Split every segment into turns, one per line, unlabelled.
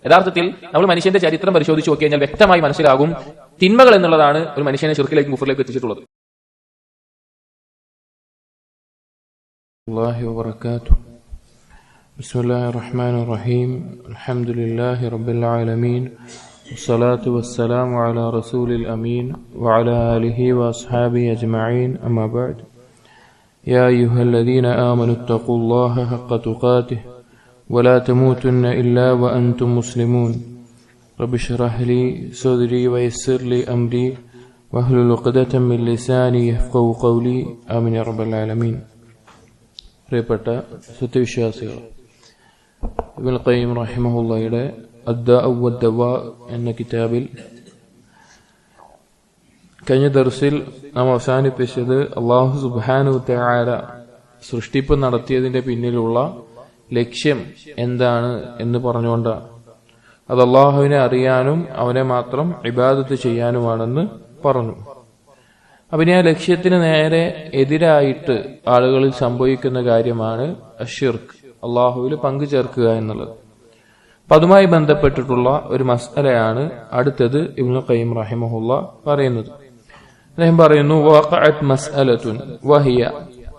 യഥാർത്ഥത്തിൽ നമ്മൾ മനുഷ്യന്റെ ചരിത്രം പരിശോധിച്ച് നോക്കി കഴിഞ്ഞാൽ വ്യക്തമായി മനസ്സിലാകും തിന്മകൾ എന്നുള്ളതാണ് ഒരു മനുഷ്യനെ ശിർക്കിലേക്ക് കുഫറിലേക്ക് എത്തിച്ചിട്ടുള്ളത്.
ബിസ്മില്ലാഹിർ റഹ്മാനിർ റഹീം. അൽഹംദുലില്ലാഹി റബ്ബിൽ ആലമീൻ. വസ്സലാത്തു വസ്സലാമു അലാ റസൂലിൽ അമീൻ വഅലാ ആലിഹി വഅസ്ഹാബിഹി അജ്മഈൻ. അമ്മാ ബഅദ്. യാ അയ്യുഹല്ലദീന ആമനു തഖുല്ലാഹ ഹഖ്ക തുഖാതിഹി വലാ തമൂതുന്ന ഇല്ലാ വഅൻതും മുസ്ലിമൂൻ. റബ്ബി ഇശ്റഹ് ലി സദ്രി വയസ്സിർ ലി അംരി വഹ്ലുൽ ഉഖ്ദതം മിൻ ലിസാനി യഫ്ഖഹു ഖൗലി. ആമീൻ യാ റബ്ബൽ ആലമീൻ. പ്രിയപ്പെട്ട സത്യവിശ്വാസികൾ, ഇബ്നുൽ ഖയ്യിം റഹിമഹുള്ളയുടെ അദ്ദാഉ വദ്ദവാ എന്ന കിതാബിൽ കഴിഞ്ഞ ദർസിൽ നാം അവസാനിപ്പിച്ചത് അല്ലാഹു സുബ്ഹാനഹു തആല സൃഷ്ടിപ്പ് നടത്തിയതിന്റെ പിന്നിലുള്ള ലക്ഷ്യം എന്താണ് എന്ന് പറഞ്ഞുകൊണ്ടാണ്. അത് അല്ലാഹുവിനെ അറിയാനും അവനെ മാത്രം ഇബാദത്ത് ചെയ്യാനുമാണെന്ന് പറഞ്ഞു. അപ്പം ആ ലക്ഷ്യത്തിന് നേരെ എതിരായിട്ട് ആളുകളിൽ സംഭവിക്കുന്ന കാര്യമാണ് അശ്ശിർക്ക്, അള്ളാഹുവിൽ പങ്കു ചേർക്കുക എന്നുള്ളത്. അപ്പം അതുമായി ബന്ധപ്പെട്ടിട്ടുള്ള ഒരു മസ്അലയാണ് അടുത്തത് ഇബ്നുൽ ഖയ്യിം റഹിമഹുള്ള പറയുന്നത്. അദ്ദേഹം പറയുന്നു, വഖഅത് മസ്അലത്തുൻ വഹിയ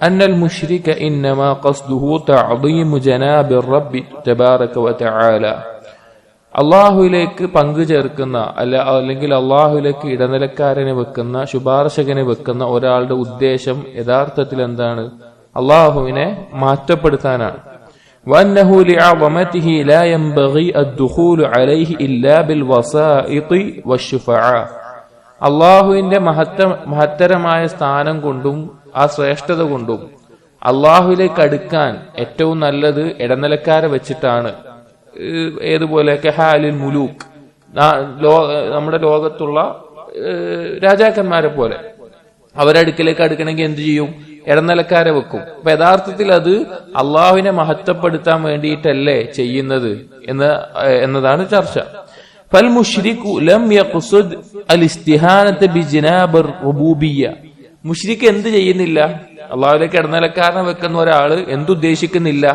അന്നൽ മുശ്രിക ഇന്നമാ ഖസ്ദുഹു തഅദീമു ജനാബിർ റബ്ബി തബാറക വതആല. അള്ളാഹുവിലേക്ക് പങ്കു ചേർക്കുന്ന അല്ലെങ്കിൽ അള്ളാഹുവിലേക്ക് ഇടനിലക്കാരനെ വെക്കുന്ന, ശുപാർശകനെ വെക്കുന്ന ഒരാളുടെ ഉദ്ദേശം യഥാർത്ഥത്തിൽ എന്താണ്? അള്ളാഹുവിനെ മാറ്റപ്പെടുത്താനാണ്. وأنه لعظمته لا ينبغي الدخول عليه إلا بالوسائط والشفعاء. അള്ളാഹുവിന്റെ മഹത്തരമായ സ്ഥാനം കൊണ്ടും ആ ശ്രേഷ്ഠത കൊണ്ടും അള്ളാഹുവിലേക്ക് അടുക്കാൻ ഏറ്റവും നല്ലത് ഇടനിലക്കാരെ വെച്ചിട്ടാണ്. ഏതുപോലെ കഹാലിൽ മുലൂക്ക്, നമ്മുടെ ലോകത്തുള്ള രാജാക്കന്മാരെ പോലെ അവരടുക്കിലേക്ക് അടുക്കണമെങ്കിൽ എന്ത് ചെയ്യും? ഇടനിലക്കാരെ വെക്കും. അപ്പൊ യഥാർത്ഥത്തിൽ അത് അള്ളാഹുവിനെ മഹത്വപ്പെടുത്താൻ വേണ്ടിയിട്ടല്ലേ ചെയ്യുന്നത് എന്നതാണ് ചർച്ച. ഫൽ മുശ്രികു ലം യഖ്സുദ് അൽ ഇസ്തിഹാനത ബിജനാബിർ റുബൂബിയ്യ. മുശ്രിക്ക് എന്ത് ചെയ്യുന്നില്ല? അള്ളാഹുവിലേക്ക് ഇടനിലക്കാരനെ വെക്കുന്ന ഒരാള് എന്തുദ്ദേശിക്കുന്നില്ല?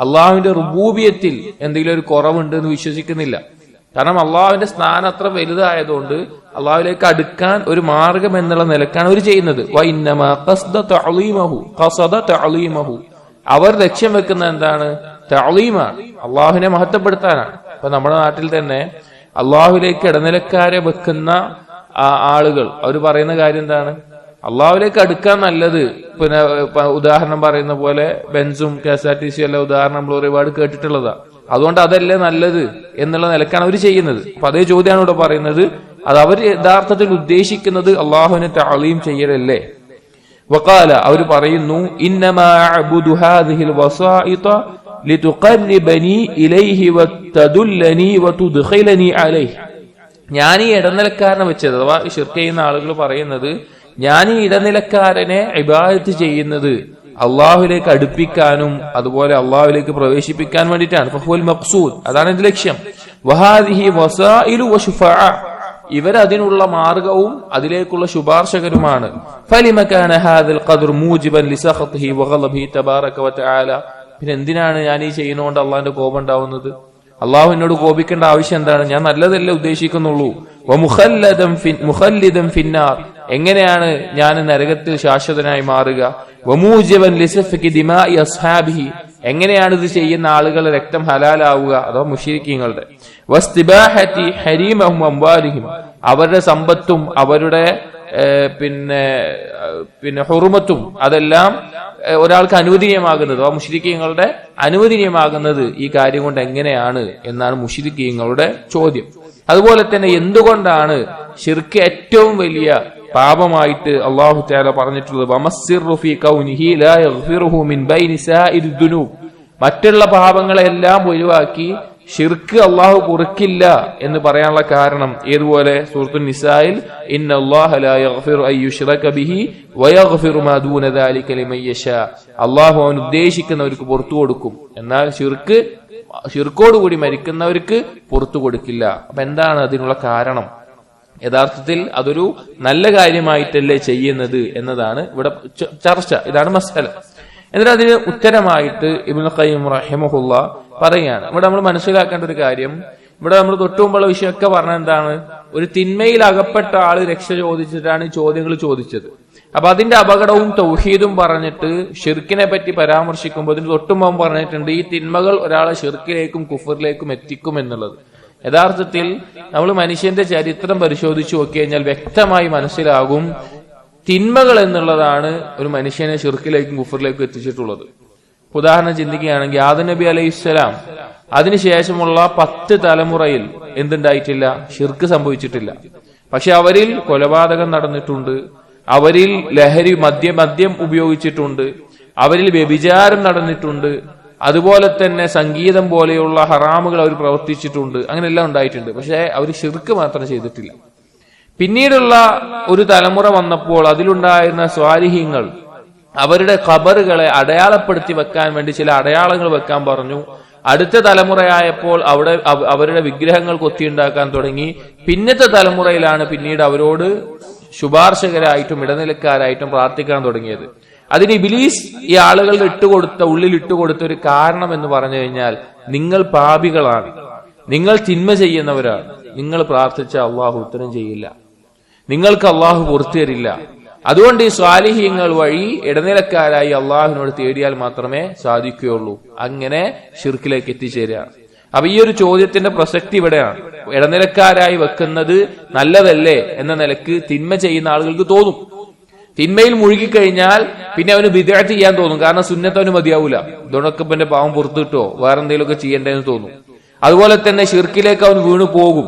അള്ളാഹുവിന്റെ റുബൂബിയത്തിൽ എന്തെങ്കിലും ഒരു കുറവുണ്ട് എന്ന് വിശ്വസിക്കുന്നില്ല. കാരണം അള്ളാഹുവിന്റെ സ്ഥാനം അത്ര വലുതായതുകൊണ്ട് അള്ളാഹുവിലേക്ക് അടുക്കാൻ ഒരു മാർഗം എന്നുള്ള നിലക്കാണ് അവർ ചെയ്യുന്നത്. അവർ ലക്ഷ്യം വെക്കുന്ന എന്താണ്? തഅളീമാണ്, അള്ളാഹുവിനെ മഹത്വപ്പെടുത്താനാണ്. ഇപ്പൊ നമ്മുടെ നാട്ടിൽ തന്നെ അള്ളാഹുവിലേക്ക് ഇടനിലക്കാരെ വെക്കുന്ന ആളുകൾ അവർ പറയുന്ന കാര്യം എന്താണ്? അള്ളാഹുവിലേക്ക് അടുക്കാൻ നല്ലത്, പിന്നെ ഉദാഹരണം പറയുന്ന പോലെ ബെൻസും KSRTC എല്ലാം ഉദാഹരണം നമ്മൾ ഒരുപാട് കേട്ടിട്ടുള്ളതാ. അതുകൊണ്ട് അതല്ലേ നല്ലത് എന്നുള്ള നിലക്കാണ് അവർ ചെയ്യുന്നത്. അപ്പൊ അതേ ചോദ്യമാണ് ഇവിടെ പറയുന്നത്. അത് അവർ യഥാർത്ഥത്തിൽ ഉദ്ദേശിക്കുന്നത് അള്ളാഹുവിനെ തഅളീം ചെയ്യലല്ലേ? വഖാല, അവർ പറയുന്നു, ഇന്നമാ അഅ്ബുദു ഹാദിഹിൽ വസായിത ലിതുഖർരിബനി ഇലൈഹി വതദുല്ലനി വതുദ്ഖിലനി അലൈഹി. ഞാൻ ഈ ഇടനിലക്കാരനെ വെച്ചത്, അഥവാ ശിർക്ക് ചെയ്യുന്ന ആളുകൾ പറയുന്നത്, ഞാൻ ഈ ഇടനിലക്കാരനെ ഇബാദത്ത് ചെയ്യുന്നത് അള്ളാഹുവിലേക്ക് അടുപ്പിക്കാനും അതുപോലെ അള്ളാഹുവിലേക്ക് പ്രവേശിപ്പിക്കാൻ വേണ്ടിയിട്ടാണ്. ഫഹുവൽ മഖ്സൂദ്, അതാണ് എന്റെ ലക്ഷ്യം. വഹാദിഹി വസായിലു വശുഫഅ, ഇവരതിനുള്ള മാർഗവും അതിലേക്കുള്ള ശുപാർശകരുമാണ്. ഫലിമ കാന ഹാദൽ ഖദ്ർ മൂജിബൻ ലിസഖതിഹി വഗളബിഹി തബാറക വതആല. പിന്നെ എന്തിനാണ് ഞാൻ ഈ ചെയ്യുന്നതുകൊണ്ട് അള്ളാഹിന്റെ കോപം ഉണ്ടാവുന്നത്? അള്ളാഹു എന്നോട് കോപിക്കേണ്ട ആവശ്യം എന്താണ്? ഞാൻ നല്ലതല്ലേ ഉദ്ദേശിക്കുന്നുള്ളൂ. മുഖല്ലിദൻ ഫിന്നാർ, എങ്ങനെയാണ് ഞാൻ നരകത്തിൽ ശാശ്വതനായി മാറുക? വമൂജിബൻ ലിസഫ്കി ദിമാഇ അസ്ഹാബിഹി, എങ്ങനെയാണ് ഇത് ചെയ്യുന്ന ആളുകളുടെ രക്തം ഹലാലാവുക? അഥവാ മുശ്രിക്കീങ്ങളുടെ. വസ്തിബാഹതി ഹരീമഹും അംവാലിഹിം, അവരുടെ സമ്പത്തും അവരുടെ പിന്നെ ഹുറുമത്തും അതെല്ലാം ഒരാൾക്ക് അനുവദനീയമാകുന്നത്, ആ മുശ്രിക്കീങ്ങളുടെ അനുവദനീയമാകുന്നത് ഈ കാര്യം കൊണ്ട് എങ്ങനെയാണ് എന്നാണ് മുശ്രിക്കീങ്ങളുടെ ചോദ്യം. അതുപോലെ തന്നെ എന്തുകൊണ്ടാണ് ശിർക്ക് ഏറ്റവും വലിയ പാപമായിട്ട് അല്ലാഹു തആല പറഞ്ഞിട്ടുള്ളത്? വമസ്സിറു ഫീ കൗനിഹി ലാ യഗ്ഫിറുഹു മിൻ ബൈനി സാഇരി ദുനൂബ്, മറ്റുള്ള പാപങ്ങളെല്ലാം ഒഴിവാക്കി ഷിർക്ക് അള്ളാഹു പൊറുക്കില്ല എന്ന് പറയാനുള്ള കാരണം ഏതുപോലെ? സൂറത്തുൻ നിസായിൽ ഇന്നല്ലാഹ ലാ യഗ്ഫിറു അൻ യുശ്റക ബിഹി വയഗ്ഫിറു മാ ദൂന ദാലിക ലിമൻ യശാ, അള്ളാഹു അവൻ ഉദ്ദേശിക്കുന്നവർക്ക് പുറത്തു കൊടുക്കും, എന്നാൽ ഷിർക്കോടുകൂടി മരിക്കുന്നവർക്ക് പുറത്തു കൊടുക്കില്ല. അപ്പൊ എന്താണ് അതിനുള്ള കാരണം? യഥാർത്ഥത്തിൽ അതൊരു നല്ല കാര്യമായിട്ടല്ലേ ചെയ്യുന്നത് എന്നതാണ് ഇവിടെ ചർച്ച. ഇതാണ് മസ്അല. എന്നിട്ട് അതിന് ഉത്തരമായിട്ട് ഇബ്നുൽ ഖയ്യിം റഹിമഹുല്ലാ പറയുകയാണ്. ഇവിടെ നമ്മൾ മനസ്സിലാക്കേണ്ട ഒരു കാര്യം, ഇവിടെ നമ്മൾ തൊട്ടുമുമ്പുള്ള വിഷയമൊക്കെ പറഞ്ഞ എന്താണ്, ഒരു തിന്മയിൽ അകപ്പെട്ട ആള് രക്ഷ ചോദിച്ചിട്ടാണ് ഈ ചോദ്യങ്ങൾ ചോദിച്ചത്. അപ്പൊ അതിന്റെ അപകടവും തൗഹീദും പറഞ്ഞിട്ട് ഷിർക്കിനെ പറ്റി പരാമർശിക്കുമ്പോൾ അതിന് തൊട്ടുമുമ്പ് പറഞ്ഞിട്ടുണ്ട് ഈ തിന്മകൾ ഒരാളെ ഷിർക്കിലേക്കും കുഫറിലേക്കും എത്തിക്കും എന്നുള്ളത്. യഥാർത്ഥത്തിൽ നമ്മൾ മനുഷ്യന്റെ ചരിത്രം പരിശോധിച്ചു നോക്കി കഴിഞ്ഞാൽ വ്യക്തമായി മനസ്സിലാകും തിന്മകൾ എന്നുള്ളതാണ് ഒരു മനുഷ്യനെ ഷിർക്കിലേക്കും കുഫറിലേക്കും എത്തിച്ചിട്ടുള്ളത്. ഉദാഹരണം ചിന്തിക്കുകയാണെങ്കിൽ ആദം നബി അലൈഹിസ്സലാം അതിനുശേഷമുള്ള 10 തലമുറയിൽ എന്തുണ്ടായിട്ടില്ല? ഷിർക്ക് സംഭവിച്ചിട്ടില്ല. പക്ഷെ അവരിൽ കൊലപാതകം നടന്നിട്ടുണ്ട്, അവരിൽ മദ്യം ഉപയോഗിച്ചിട്ടുണ്ട്, അവരിൽ വ്യഭിചാരം നടന്നിട്ടുണ്ട്, അതുപോലെ തന്നെ സംഗീതം പോലെയുള്ള ഹറാമുകൾ അവർ പ്രവർത്തിച്ചിട്ടുണ്ട്. അങ്ങനെയെല്ലാം ഉണ്ടായിട്ടുണ്ട്. പക്ഷെ അവർ ഷിർക്ക് മാത്രം ചെയ്തിട്ടില്ല. പിന്നീടുള്ള ഒരു തലമുറ വന്നപ്പോൾ അതിലുണ്ടായിരുന്ന സ്വാലിഹീങ്ങൾ അവരുടെ ഖബറുകളെ അടയാളപ്പെടുത്തി വെക്കാൻ വേണ്ടി ചില അടയാളങ്ങൾ വെക്കാൻ പറഞ്ഞു. അടുത്ത തലമുറയായപ്പോൾ അവരുടെ വിഗ്രഹങ്ങൾ കൊത്തിയുണ്ടാക്കാൻ തുടങ്ങി. പിന്നത്തെ തലമുറയിലാണ് പിന്നീട് അവരോട് ശുപാർശകരായിട്ടും ഇടനിലക്കാരായിട്ടും പ്രാർത്ഥിക്കാൻ തുടങ്ങിയത്. അതിന് ഇബ്ലീസ് ഈ ആളുകളുടെ ഉള്ളിൽ ഇട്ടുകൊടുത്ത ഒരു കാരണം എന്ന് പറഞ്ഞു കഴിഞ്ഞാൽ, നിങ്ങൾ പാപികളാണ്, നിങ്ങൾ തിന്മ ചെയ്യുന്നവരാണ്, നിങ്ങൾ പ്രാർത്ഥിച്ച അള്ളാഹു ഉത്തരം ചെയ്യില്ല, നിങ്ങൾക്ക് അള്ളാഹു പുറത്തു തരില്ല. അതുകൊണ്ട് ഈ സ്വാലിഹീങ്ങൾ വഴി ഇടനിലക്കാരായി അള്ളാഹുവിനോട് തേടിയാൽ മാത്രമേ സാധിക്കുകയുള്ളൂ. അങ്ങനെ ഷിർക്കിലേക്ക് എത്തിച്ചേരുക. അപ്പൊ ഈ ഒരു ചോദ്യത്തിന്റെ പ്രസക്തി ഇവിടെയാണ്. ഇടനിലക്കാരായി വെക്കുന്നത് നല്ലതല്ലേ എന്ന നിലക്ക് തിന്മ ചെയ്യുന്ന ആളുകൾക്ക് തോന്നും. തിന്മയിൽ മുഴുകിക്കഴിഞ്ഞാൽ പിന്നെ അവന് ബിദ്അത്ത് ചെയ്യാൻ തോന്നും. കാരണം സുന്നത്ത് അവന് മതിയാവൂല. ഇതോടൊക്കെ പിന്നെ പാവം പുറത്തു കിട്ടോ, വേറെ എന്തെങ്കിലുമൊക്കെ ചെയ്യേണ്ടതെന്ന് തോന്നും. അതുപോലെ തന്നെ ഷിർക്കിലേക്ക് അവൻ വീണു പോകും.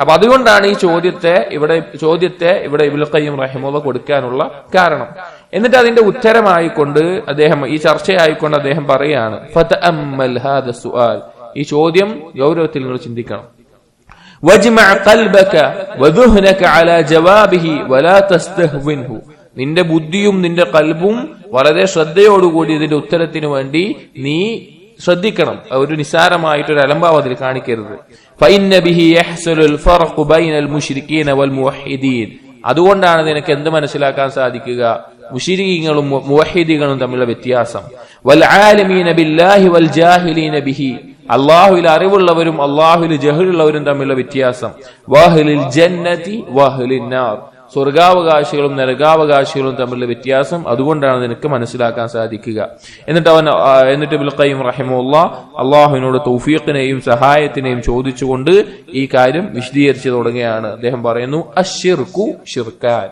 അപ്പൊ അതുകൊണ്ടാണ് ഈ ചോദ്യത്തെ ഇവിടെ ഇബ്നുൽ ഖയ്യിം റഹിമഹുല്ലാഹ് കൊടുക്കാനുള്ള കാരണം. എന്നിട്ട് അതിന്റെ ഉത്തരമായിക്കൊണ്ട് അദ്ദേഹം, ഈ ചർച്ചയായിക്കൊണ്ട് അദ്ദേഹം പറയാണ്, ഫതഅമ്മൽ ഹാദ സുആൽ, ഈ ചോദ്യം ഗൗരവത്തിൽ നിങ്ങൾ ചിന്തിക്കണം. വജ്മഅ ഖൽബക വദുഹ്നക അലാ ജവാബിഹി വലാ തസ്തഹ്വിൻഹു, നിന്റെ ബുദ്ധിയും നിന്റെ ഖൽബും വളരെ ശ്രദ്ധയോടുകൂടി ഇതിന്റെ ഉത്തരത്തിന് വേണ്ടി നീ ശ്രദ്ധിക്കണം. ഒരു നിസാരമായിട്ടൊരു അലംഭാവത്തിൽ കാണിക്കരുത്. ഫഇന്ന ബിഹി യഹ്സുലുൽ ഫർഖു ബൈനൽ മുശ്രിക്കീന വൽ മുവഹ്ഹിദീൻ, അതുകൊണ്ടാണ് നിനക്ക് എന്ത് മനസ്സിലാക്കാൻ സാധിക്കുക? മുശ്രിക്കീങ്ങളും മുവഹ്ഹിദീകളും തമ്മിലുള്ള വ്യത്യാസം. വൽ ആലിമീന ബില്ലാഹി വൽ ജാഹിലീന ബിഹി, അല്ലാഹുവിൽ അറിവുള്ളവരും അല്ലാഹുവിൽ ജഹലുള്ളവരും തമ്മിലുള്ള വ്യത്യാസം. വഅഹ്ലിൽ ജന്നതി വഅഹ്ലിൻ നാർ, സ്വർഗാവകാശികളും നരകാവകാശികളും തമ്മിലുള്ള വ്യത്യാസം. അതുകൊണ്ടാണ് നിനക്ക് മനസ്സിലാക്കാൻ സാധിക്കുക. എന്നിട്ട് ഇബ്നുൽ ഖയ്യിം റഹിമഹുല്ലാഹ് അള്ളാഹുവിനോട് തൗഫീഖിനെയും സഹായത്തിനെയും ചോദിച്ചുകൊണ്ട് ഈ കാര്യം വിശദീകരിച്ചു തുടങ്ങുകയാണ്. അദ്ദേഹം പറയുന്നു, അശ്ശിർക്കു ശിർക്കാൻ,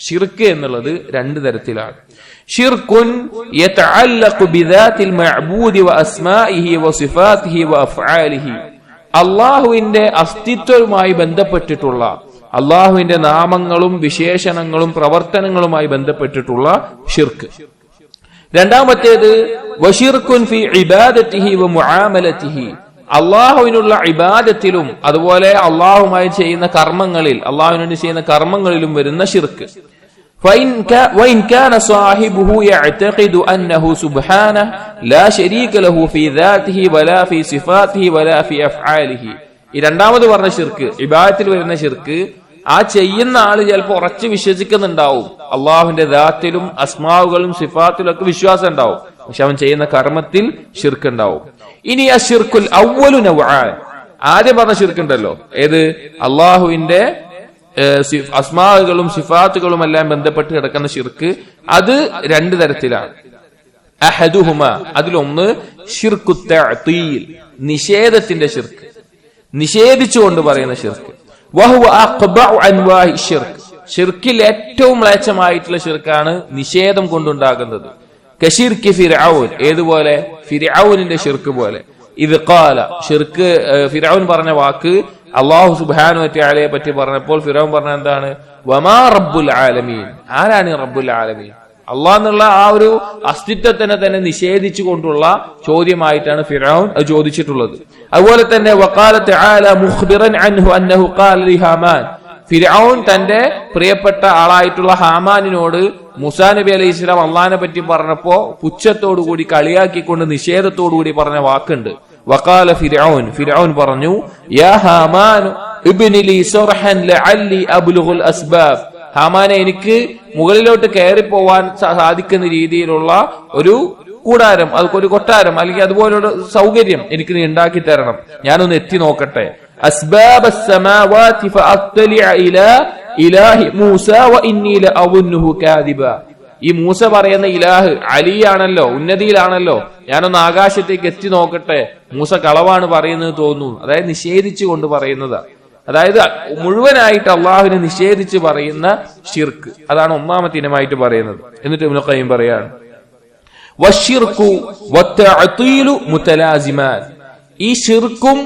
ഷിർക്ക് എന്നുള്ളത് 2 തരത്തിലാണ്. ഷിർക്കുൻ യതഅല്ലഖു ബിദാതിൽ മഅബൂദി വഅസ്മാഇഹി വസിഫാതിഹി വഅഫ്ആലിഹി, അള്ളാഹുവിന്റെ അസ്തിത്വവുമായി ബന്ധപ്പെട്ടിട്ടുള്ള, അള്ളാഹുവിന്റെ നാമങ്ങളും വിശേഷണങ്ങളും പ്രവർത്തനങ്ങളുമായി ബന്ധപ്പെട്ടിട്ടുള്ള ഷിർക്ക്. രണ്ടാമത്തേത് വശിർക്കുൻ ഫി ഇബാദത്തിഹി വമുആമലത്തിഹി, അള്ളാഹുവിനുള്ള ഇബാദത്തിലും അതുപോലെ അള്ളാഹുമായി ചെയ്യുന്ന കർമ്മങ്ങളിൽ, അള്ളാഹുവിനോട് ചെയ്യുന്ന കർമ്മങ്ങളിലും വരുന്ന ഷിർക്ക്. وإن كان صاحبه يعتقد أنه سبحانه لا شريك له في ذاته ولا في صفاته ولا في أفعاله, ഈ രണ്ടാമത് പറഞ്ഞ ഷിർക്ക്, ഇബാദത്തിൽ വരുന്ന ഷിർക്ക്, ആ ചെയ്യുന്ന ആള് ചിലപ്പോൾ ഉറച്ചു വിശ്വസിക്കുന്നുണ്ടാവും, അള്ളാഹുവിന്റെ ദാത്തിലും അസ്മാവുകളും സിഫാത്തിലും ഒക്കെ വിശ്വാസം ഉണ്ടാവും, പക്ഷെ അവൻ ചെയ്യുന്ന കർമ്മത്തിൽ ഷിർക്ക് ഉണ്ടാവും. ഇനി ആ ഷിർക്കുൽ അവ്വലു നവ്ആൻ, ആദ്യം പറഞ്ഞ ഷിർക്ക് ഉണ്ടല്ലോ, ഏത്? അള്ളാഹുവിന്റെ അസ്മാവുകളും സിഫാത്തുകളും എല്ലാം ബന്ധപ്പെട്ട് കിടക്കുന്ന ഷിർക്ക്, അത് 2 തരത്തിലാണ്. അഹദുഹുമ, അതിലൊന്ന് ഷിർക്കു തഅ്തീൽ, നിഷേധത്തിന്റെ ഷിർക്ക്, നിഷേധിച്ചുകൊണ്ട് പറയുന്ന ഷിർക്ക്. വഹുവ അഖ്ബഉ അൻവാഇ ഷിർക്ക്, ഷിർക്കിൽ ഏറ്റവും മ്ലേച്ഛമായിട്ടുള്ള ഷിർക്കാണ് നിഷേധം കൊണ്ടുണ്ടാകുന്നത്. കശിർക്കി ഫിർഔൻ, ഏതുപോലെ? ഫിർഔനിന്റെ ഷിർക്ക് പോലെ. ഇത് ഖാല, ഷിർക്ക് ഫിർഔൻ പറഞ്ഞ വാക്ക് അല്ലാഹു സുബ്ഹാനഹു വ തആലയെ പറ്റി പറഞ്ഞപ്പോൾ ഫിർഔൻ പറഞ്ഞ എന്താണ്? വമാ റബ്ബുൽ ആലമീൻ, ആരാണ് റബ്ബുൽ ആലമീൻ? അള്ളാഹ് എന്നുള്ള ആ ഒരു അസ്തിത്വത്തിനെ തന്നെ നിഷേധിച്ചു കൊണ്ടുള്ള ചോദ്യമായിട്ടാണ് ഫിർഔൻ അത് ചോദിച്ചിട്ടുള്ളത്. അതുപോലെ തന്നെ വഖാല തആല മുഖ്ബിറൻ അൻഹു അന്നഹു ഖാല ലി ഹാമാൻ, ഫിർഔൻ തന്റെ പ്രിയപ്പെട്ട ആളായിട്ടുള്ള ഹാമാനിനോട് മൂസാ നബി അലൈഹി സ്വലാം അള്ളാഹിനെ പറ്റി പറഞ്ഞപ്പോ പുച്ഛത്തോടുകൂടി കളിയാക്കിക്കൊണ്ട് നിഷേധത്തോടുകൂടി പറഞ്ഞ വാക്കുണ്ട്. വഖാല ഫിർഔൻ, ഫിർഔൻ പറഞ്ഞു, യാ ഹാമാൻ ഇബ്നി ലി സർഹൻ ലഅല്ലി അബ്ലുഗുൽ അസ്ബാബ്, ഹാമാനെ എനിക്ക് മുകളിലോട്ട് കയറിപ്പോവാൻ സാധിക്കുന്ന രീതിയിലുള്ള ഒരു കൂടാരം, അതൊരു കൊട്ടാരം അല്ലെങ്കിൽ അതുപോലുള്ള സൗകര്യം എനിക്ക് നീ ഉണ്ടാക്കി തരണം, ഞാനൊന്ന് എത്തി നോക്കട്ടെ. أسباب السماوات فأطلع إلى إله موسى وإني لأظنه كاذبا. ഈ മൂസ പറയുന്ന ഇലാഹ് അലിയാണല്ലോ, ഉന്നതിയിലാണല്ലോ, ഞാനൊന്ന് ആകാശത്തേക്ക് എത്തി നോക്കട്ടെ, മൂസ കളവാണ് പറയുന്നത് തോന്നുന്നു. അതായത് നിഷേധിച്ചു കൊണ്ട് പറയുന്നതാ. അതായത് മുഴുവനായിട്ട് അള്ളാഹുവിനെ നിഷേധിച്ച് പറയുന്ന ഷിർക്ക്. അതാണ് ഒന്നാമത്തെ ഇനമായിട്ട് പറയുന്നത്. എന്നിട്ട് ഇബ്നു ഖയ്യിം പറയാണ് വശിർക്കു വത്തഅതീലു മുതലാസിമാൻ. ഈ ഷിർക്കും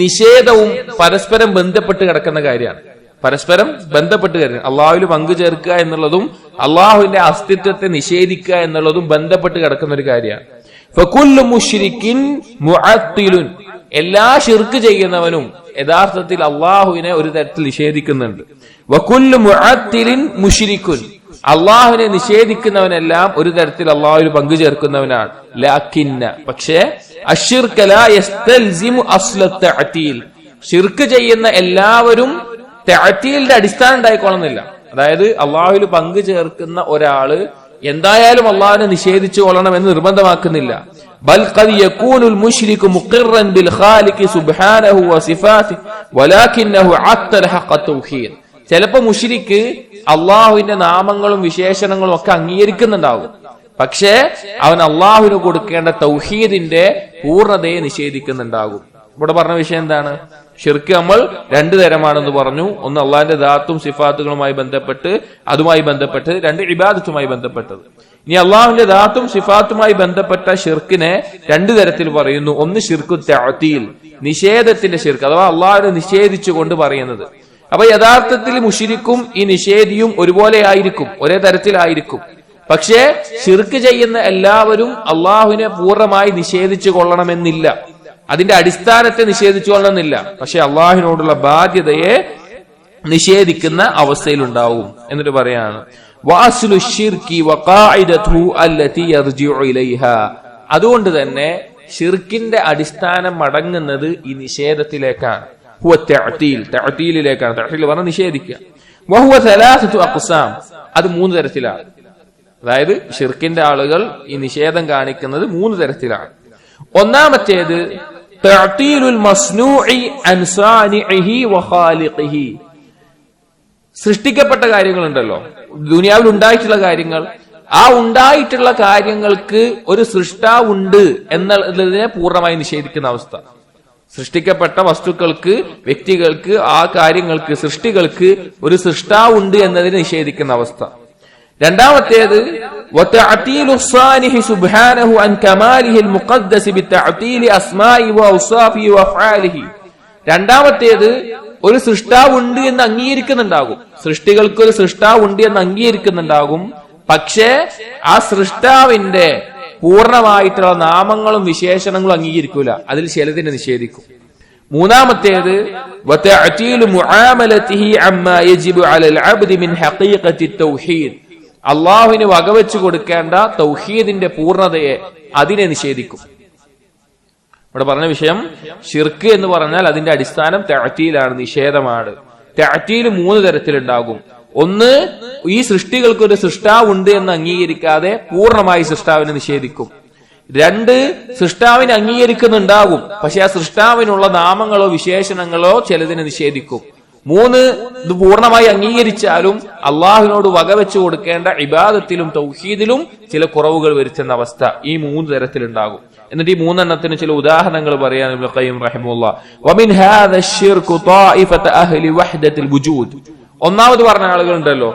നിഷേധവും പരസ്പരം ബന്ധപ്പെട്ട് കിടക്കുന്ന കാര്യമാണ്. പരസ്പരം ബന്ധപ്പെട്ട് കിടക്കുക. അള്ളാഹുവിൽ പങ്കു ചേർക്കുക എന്നുള്ളതും അള്ളാഹുവിന്റെ അസ്തിത്വത്തെ നിഷേധിക്കുക എന്നുള്ളതും ബന്ധപ്പെട്ട് കിടക്കുന്ന ഒരു കാര്യമാണ്. ഫകുല്ലു മുശ്രിക്കിൻ മുഅത്തിലുൻ. എല്ലാ ഷിർക്ക് ചെയ്യുന്നവനും യഥാർത്ഥത്തിൽ അള്ളാഹുവിനെ ഒരു തരത്തിൽ നിഷേധിക്കുന്നുണ്ട്. വകുല്ലു മുഅത്തിലിൻ മുശ്രിക്കുൻ. അള്ളാഹുവിനെ നിഷേധിക്കുന്നവനെല്ലാം ഒരു തരത്തിൽ അള്ളാഹുവിൽ പങ്കു ചേർക്കുന്നവനാണ്. ലാകിന്ന, പക്ഷേ അശ്ശിർക്ക് ലാ യസ്തൽസിമു അസ്ല തഅതീൽ. ഷിർക്ക് ചെയ്യുന്ന എല്ലാവരും തഅതീലിന്റെ അടിസ്ഥാനം ഉണ്ടായിക്കൊള്ളുന്നില്ല. അതായത് അള്ളാഹുവിൽ പങ്കു ചേർക്കുന്ന ഒരാള് എന്തായാലും അള്ളാഹുവിനെ നിഷേധിച്ചു കൊള്ളണം എന്ന് നിർബന്ധമാക്കുന്നില്ല. ബൽ ഖദ് യകൂനുൽ മുശ്രികു മുഖിറൻ ബിൽ ഖാലിഖി സുബ്ഹാനഹു വസിഫാതിഹി വലാകിന്നഹു അത്തല ഹഖ തൗഹീദ്. ചിലപ്പോ മുശ്രിക്ക് അള്ളാഹുവിന്റെ നാമങ്ങളും വിശേഷണങ്ങളും ഒക്കെ അംഗീകരിക്കുന്നുണ്ടാവും, പക്ഷേ അവൻ അള്ളാഹുവിന് കൊടുക്കേണ്ട തൗഹീദിന്റെ പൂർണ്ണതയെ നിഷേധിക്കുന്നുണ്ടാകും. ഇവിടെ പറഞ്ഞ വിഷയം എന്താണ്? ഷിർക്ക് നമ്മൾ രണ്ടു തരമാണെന്ന് പറഞ്ഞു. ഒന്ന് അള്ളാഹിന്റെ ദാത്തും സിഫാത്തുകളുമായി ബന്ധപ്പെട്ട്, അതുമായി ബന്ധപ്പെട്ട്. രണ്ട് ഇബാദത്തുമായി ബന്ധപ്പെട്ടത്. ഇനി അള്ളാഹുവിന്റെ ദാത്തും സിഫാത്തുമായി ബന്ധപ്പെട്ട ഷിർക്കിനെ രണ്ടു തരത്തിൽ പറയുന്നു. ഒന്ന് ഷിർക്കു തഅതീൽ, നിഷേധത്തിന്റെ ഷിർക്ക്, അഥവാ അള്ളാഹുവിനെ നിഷേധിച്ചുകൊണ്ട് പറയുന്നത്. അപ്പൊ യഥാർത്ഥത്തിൽ മുശ്രിക്കും ഈ നിഷേധിയും ഒരുപോലെ ആയിരിക്കും, ഒരേ തരത്തിലായിരിക്കും. പക്ഷേ ഷിർക്ക് ചെയ്യുന്ന എല്ലാവരും അള്ളാഹുവിനെ പൂർണ്ണമായി നിഷേധിച്ചു കൊള്ളണമെന്നില്ല, അതിന്റെ അടിസ്ഥാനത്തെ നിഷേധിച്ചു കൊള്ളണമെന്നില്ല. പക്ഷെ അള്ളാഹുവിനോടുള്ള ബാധ്യതയെ നിഷേധിക്കുന്ന അവസ്ഥയിലുണ്ടാവും. എന്നിട്ട് പറയാണ് വാസ്ലു ശിർക്കി വഖാഇദതുഹു അല്ലതി യർജിഉ ഇലൈഹാ. അതുകൊണ്ട് തന്നെ ഷിർക്കിന്റെ അടിസ്ഥാനം മടങ്ങുന്നത് ഈ നിഷേധത്തിലേക്കാണ്. ഹുവ തഅതീൽ, തഅതീലിലേക്കാണ്. തഅതീൽ പറഞ്ഞാൽ നിഷേധിക്കുക. വഹുവ സലാസതു അഖ്സാം, അത് മൂന്ന് തരത്തിലാണ്. അതായത് ഷിർക്കിന്റെ ആളുകൾ ഈ നിഷേധം കാണിക്കുന്നത് മൂന്ന് തരത്തിലാണ്. ഒന്നാമത്തേത് തഅതീലുൽ മസ്നൂഇ അൻ സാനിഇഹി വഖാലിഖിഹി. സൃഷ്ടിക്കപ്പെട്ട കാര്യങ്ങളുണ്ടല്ലോ, ദുനിയാവിൽ ഉണ്ടായിട്ടുള്ള കാര്യങ്ങൾ, ആ ഉണ്ടായിട്ടുള്ള കാര്യങ്ങൾക്ക് ഒരു സൃഷ്ടാവുണ്ട് എന്നുള്ളതിനെ പൂർണ്ണമായി നിഷേധിക്കുന്ന അവസ്ഥ. സൃഷ്ടിക്കപ്പെട്ട വസ്തുക്കൾക്ക്, വ്യക്തികൾക്ക്, ആ കാര്യങ്ങൾക്ക്, സൃഷ്ടികൾക്ക് ഒരു സൃഷ്ടാവുണ്ട് എന്നതിനെ നിഷേധിക്കുന്ന അവസ്ഥ. രണ്ടാമത്തേത് വതഅതീലു സ്സാനിഹി സുബ്ഹാനഹു അൻ കമാലിഹിൽ മുഖദ്ദസ് ബിതഅതീലി അസ്മാഇ വഔസാഫി വഅഫ്ആലിഹി. രണ്ടാമത്തേത് ഒരു സൃഷ്ടാവുണ്ട് എന്ന് അംഗീകരിക്കുന്നുണ്ടാകും, സൃഷ്ടികൾക്ക് ഒരു സൃഷ്ടാവുണ്ട് എന്ന് അംഗീകരിക്കുന്നുണ്ടാകും. പക്ഷേ ആ സൃഷ്ടാവിന്റെ പൂർണ്ണമായിട്ടുള്ള നാമങ്ങളും വിശേഷണങ്ങളും അംഗീകരിക്കൂല, അതിൽ ചിലതിനെ നിഷേധിക്കും. മൂന്നാമത്തേത് വതഅതീലു മുആമലതിഹി അമ്മാ യജിബു അലൽ അബ്ദി മിൻ ഹഖീഖത്തി തൗഹീദ്. അള്ളാഹുവിന് വകവെച്ചു കൊടുക്കേണ്ട തൗഹീദിന്റെ പൂർണ്ണതയെ, അതിനെ നിഷേധിക്കും. ഇവിടെ പറഞ്ഞ വിഷയം ഷിർക്ക് എന്ന് പറഞ്ഞാൽ അതിന്റെ അടിസ്ഥാനം തഅതീലാണ്, നിഷേധമാണ്. തഅതീൽ മൂന്ന് തരത്തിലുണ്ടാകും. ഒന്ന്, ഈ സൃഷ്ടികൾക്ക് ഒരു സൃഷ്ടാവുണ്ട് എന്ന് അംഗീകരിക്കാതെ പൂർണ്ണമായി സൃഷ്ടാവിനെ നിഷേധിക്കും. രണ്ട്, സൃഷ്ടാവിനെ അംഗീകരിക്കുന്നുണ്ടാകും, പക്ഷെ ആ സൃഷ്ടാവിനുള്ള നാമങ്ങളോ വിശേഷണങ്ങളോ ചിലതിനെ നിഷേധിക്കും. മൂന്ന്, ഇത് പൂർണ്ണമായി അംഗീകരിച്ചാലും അള്ളാഹുവിനോട് വകവെച്ചു കൊടുക്കേണ്ട ഇബാദത്തിലും തൗഹീദിലും ചില കുറവുകൾ വരുത്തുന്ന അവസ്ഥ. ഈ മൂന്ന് തരത്തിലുണ്ടാകും. എന്നിട്ട് ഈ മൂന്നെണ്ണത്തിന് ചില ഉദാഹരണങ്ങൾ പറയാൻ ഇബ്നു ഖയ്യിം റഹിമഹുല്ലാഹ് വമിൻ ഹാദ അശ്ശിർകു ത്വായിഫത അഹ്ലി വഹ്ദത്തിൽ വുജൂദ്. ഒന്നാമത് പറഞ്ഞ ആളുകളുണ്ടല്ലോ,